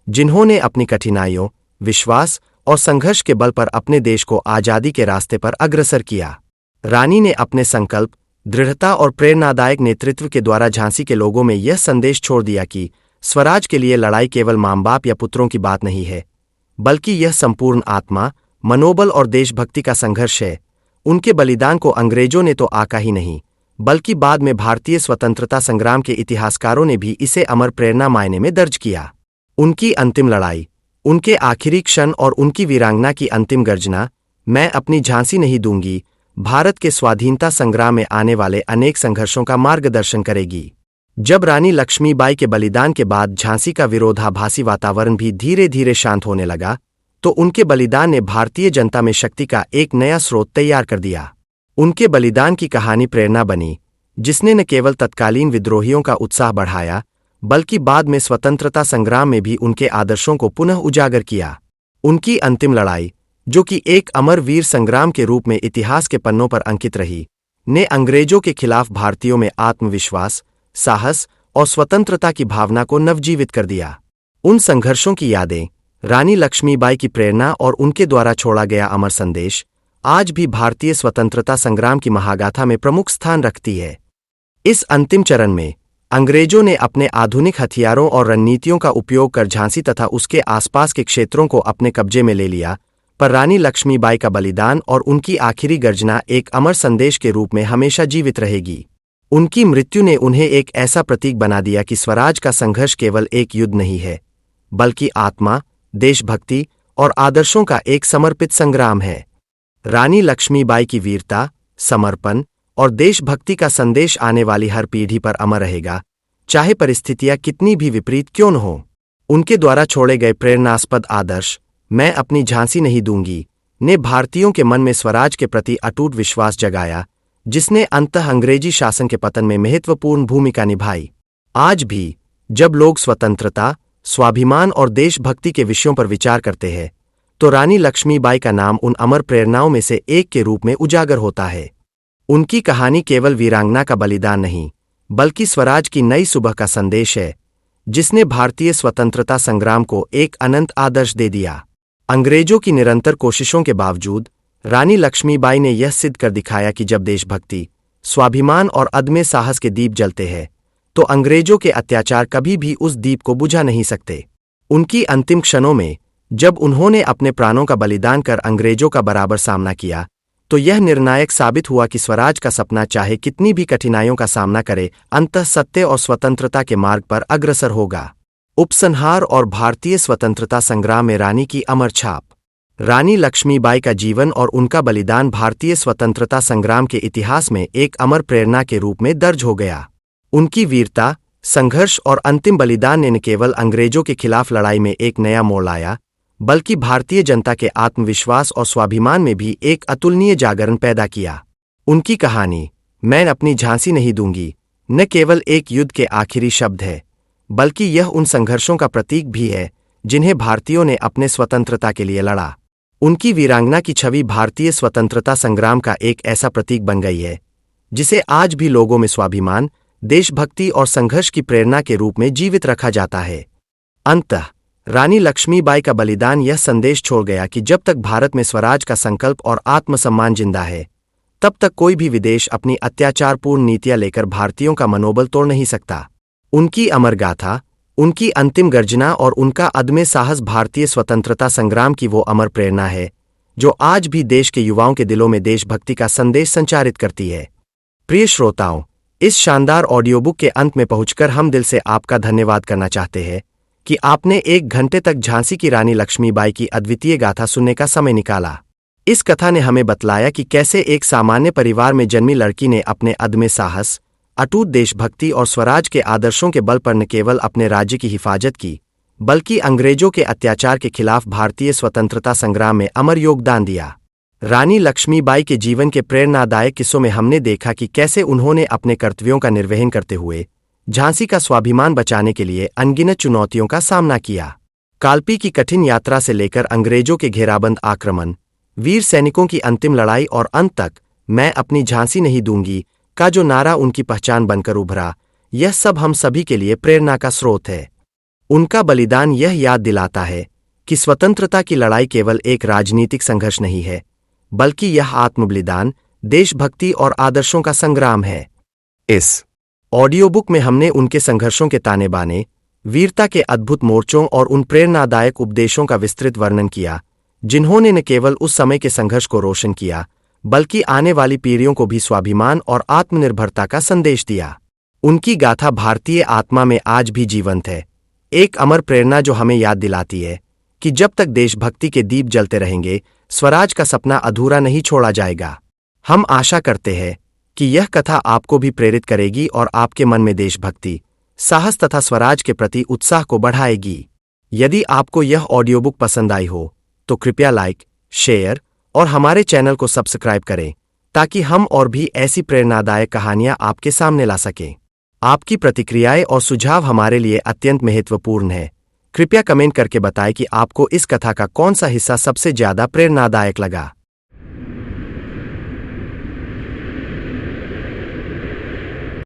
जिन्होंने अपनी कठिनाइयों, विश्वास और संघर्ष के बल पर अपने देश को आजादी के रास्ते पर अग्रसर किया। रानी ने अपने संकल्प, दृढ़ता और प्रेरणादायक नेतृत्व के द्वारा झांसी के लोगों में यह संदेश छोड़ दिया कि स्वराज के लिए लड़ाई केवल मां बाप या पुत्रों की बात नहीं है, बल्कि यह संपूर्ण आत्मा, मनोबल और देशभक्ति का संघर्ष है। उनके बलिदान को अंग्रेजों ने तो आका ही नहीं, बल्कि बाद में भारतीय स्वतंत्रता संग्राम के इतिहासकारों ने भी इसे अमर प्रेरणा मायने में दर्ज किया। उनकी अंतिम लड़ाई, उनके आखिरी क्षण और उनकी वीरांगना की अंतिम गर्जना, मैं अपनी झांसी नहीं दूंगी, भारत के स्वाधीनता संग्राम में आने वाले अनेक संघर्षों का मार्गदर्शन करेगी। जब रानी लक्ष्मीबाई के बलिदान के बाद झांसी का विरोधाभासी वातावरण भी धीरे धीरे शांत होने लगा, तो उनके बलिदान ने भारतीय जनता में शक्ति का एक नया स्रोत तैयार कर दिया। उनके बलिदान की कहानी प्रेरणा बनी, जिसने न केवल तत्कालीन विद्रोहियों का उत्साह बढ़ाया, बल्कि बाद में स्वतंत्रता संग्राम में भी उनके आदर्शों को पुनः उजागर किया। उनकी अंतिम लड़ाई, जो कि एक अमर वीर संग्राम के रूप में इतिहास के पन्नों पर अंकित रही, ने अंग्रेजों के खिलाफ भारतीयों में आत्मविश्वास, साहस और स्वतंत्रता की भावना को नवजीवित कर दिया। उन संघर्षों की यादें, रानी लक्ष्मीबाई की प्रेरणा और उनके द्वारा छोड़ा गया अमर संदेश आज भी भारतीय स्वतंत्रता संग्राम की महागाथा में प्रमुख स्थान रखती है। इस अंतिम चरण में अंग्रेजों ने अपने आधुनिक हथियारों और रणनीतियों का उपयोग कर झांसी तथा उसके आसपास के क्षेत्रों को अपने कब्जे में ले लिया, पर रानी लक्ष्मीबाई का बलिदान और उनकी आखिरी गर्जना एक अमर संदेश के रूप में हमेशा जीवित रहेगी। उनकी मृत्यु ने उन्हें एक ऐसा प्रतीक बना दिया कि स्वराज का संघर्ष केवल एक युद्ध नहीं है, बल्कि आत्मा, देशभक्ति और आदर्शों का एक समर्पित संग्राम है। रानी लक्ष्मीबाई की वीरता, समर्पण और देशभक्ति का संदेश आने वाली हर पीढ़ी पर अमर रहेगा, चाहे परिस्थितियां कितनी भी विपरीत क्यों न हो। उनके द्वारा छोड़े गए प्रेरणास्पद आदर्श, मैं अपनी झांसी नहीं दूंगी, ने भारतीयों के मन में स्वराज के प्रति अटूट विश्वास जगाया, जिसने अंततः अंग्रेजी शासन के पतन में महत्वपूर्ण भूमिका निभाई। आज भी जब लोग स्वतंत्रता, स्वाभिमान और देशभक्ति के विषयों पर विचार करते हैं, तो रानी लक्ष्मीबाई का नाम उन अमर प्रेरणाओं में से एक के रूप में उजागर होता है। उनकी कहानी केवल वीरांगना का बलिदान नहीं, बल्कि स्वराज की नई सुबह का संदेश है, जिसने भारतीय स्वतंत्रता संग्राम को एक अनंत आदर्श दे दिया। अंग्रेजों की निरंतर कोशिशों के बावजूद रानी लक्ष्मीबाई ने यह सिद्ध कर दिखाया कि जब देशभक्ति, स्वाभिमान और अदम्य साहस के दीप जलते हैं, तो अंग्रेजों के अत्याचार कभी भी उस दीप को बुझा नहीं सकते। उनकी अंतिम क्षणों में जब उन्होंने अपने प्राणों का बलिदान कर अंग्रेजों का बराबर सामना किया, तो यह निर्णायक साबित हुआ कि स्वराज का सपना चाहे कितनी भी कठिनाइयों का सामना करे, अंततः सत्य और स्वतंत्रता के मार्ग पर अग्रसर होगा। उपसंहार और भारतीय स्वतंत्रता संग्राम में रानी की अमर छाप। रानी लक्ष्मीबाई का जीवन और उनका बलिदान भारतीय स्वतंत्रता संग्राम के इतिहास में एक अमर प्रेरणा के रूप में दर्ज हो गया। उनकी वीरता, संघर्ष और अंतिम बलिदान ने न केवल अंग्रेजों के खिलाफ लड़ाई में एक नया मोड़ लाया, बल्कि भारतीय जनता के आत्मविश्वास और स्वाभिमान में भी एक अतुलनीय जागरण पैदा किया। उनकी कहानी, मैं अपनी झांसी नहीं दूंगी, न केवल एक युद्ध के आखिरी शब्द है, बल्कि यह उन संघर्षों का प्रतीक भी है जिन्हें भारतीयों ने अपने स्वतंत्रता के लिए लड़ा। उनकी वीरांगना की छवि भारतीय स्वतंत्रता संग्राम का एक ऐसा प्रतीक बन गई है, जिसे आज भी लोगों में स्वाभिमान, देशभक्ति और संघर्ष की प्रेरणा के रूप में जीवित रखा जाता है। अंततः रानी लक्ष्मीबाई का बलिदान यह संदेश छोड़ गया कि जब तक भारत में स्वराज का संकल्प और आत्मसम्मान जिंदा है, तब तक कोई भी विदेश अपनी अत्याचारपूर्ण नीतियां लेकर भारतीयों का मनोबल तोड़ नहीं सकता। उनकी अमर गाथा, उनकी अंतिम गर्जना और उनका अदम्य साहस भारतीय स्वतंत्रता संग्राम की वो अमर प्रेरणा है, जो आज भी देश के युवाओं के दिलों में देशभक्ति का संदेश संचारित करती है। प्रिय श्रोताओं, इस शानदार ऑडियो बुक के अंत में पहुंचकर हम दिल से आपका धन्यवाद करना चाहते हैं कि आपने 1 घंटे तक झांसी की रानी लक्ष्मीबाई की अद्वितीय गाथा सुनने का समय निकाला। इस कथा ने हमें बतलाया कि कैसे एक सामान्य परिवार में जन्मी लड़की ने अपने अदम्य साहस, अटूट देशभक्ति और स्वराज के आदर्शों के बल पर न केवल अपने राज्य की हिफाजत की, बल्कि अंग्रेजों के अत्याचार के खिलाफ भारतीय स्वतंत्रता संग्राम में अमर योगदान दिया। रानी लक्ष्मीबाई के जीवन के प्रेरणादायक किस्सों में हमने देखा कि कैसे उन्होंने अपने कर्तव्यों का निर्वहन करते हुए झांसी का स्वाभिमान बचाने के लिए अनगिनत चुनौतियों का सामना किया। कालपी की कठिन यात्रा से लेकर अंग्रेजों के घेराबंद आक्रमण, वीर सैनिकों की अंतिम लड़ाई और अंत तक मैं अपनी झांसी नहीं दूंगी का जो नारा उनकी पहचान बनकर उभरा, यह सब हम सभी के लिए प्रेरणा का स्रोत है। उनका बलिदान यह याद दिलाता है कि स्वतंत्रता की लड़ाई केवल एक राजनीतिक संघर्ष नहीं है, बल्कि यह आत्मबलिदान, देशभक्ति और आदर्शों का संग्राम है। इस ऑडियो बुक में हमने उनके संघर्षों के ताने बाने, वीरता के अद्भुत मोर्चों और उन प्रेरणादायक उपदेशों का विस्तृत वर्णन किया, जिन्होंने न केवल उस समय के संघर्ष को रोशन किया, बल्कि आने वाली पीढ़ियों को भी स्वाभिमान और आत्मनिर्भरता का संदेश दिया। उनकी गाथा भारतीय आत्मा में आज भी जीवंत है, एक अमर प्रेरणा जो हमें याद दिलाती है कि जब तक देशभक्ति के दीप जलते रहेंगे, स्वराज का सपना अधूरा नहीं छोड़ा जाएगा। हम आशा करते हैं कि यह कथा आपको भी प्रेरित करेगी और आपके मन में देशभक्ति, साहस तथा स्वराज के प्रति उत्साह को बढ़ाएगी। यदि आपको यह ऑडियो बुक पसंद आई हो तो कृपया लाइक, शेयर और हमारे चैनल को सब्सक्राइब करें ताकि हम और भी ऐसी प्रेरणादायक कहानियां आपके सामने ला सकें। आपकी प्रतिक्रियाएं और सुझाव हमारे लिए अत्यंत महत्वपूर्ण है। कृपया कमेंट करके बताएं कि आपको इस कथा का कौन सा हिस्सा सबसे ज्यादा प्रेरणादायक लगा।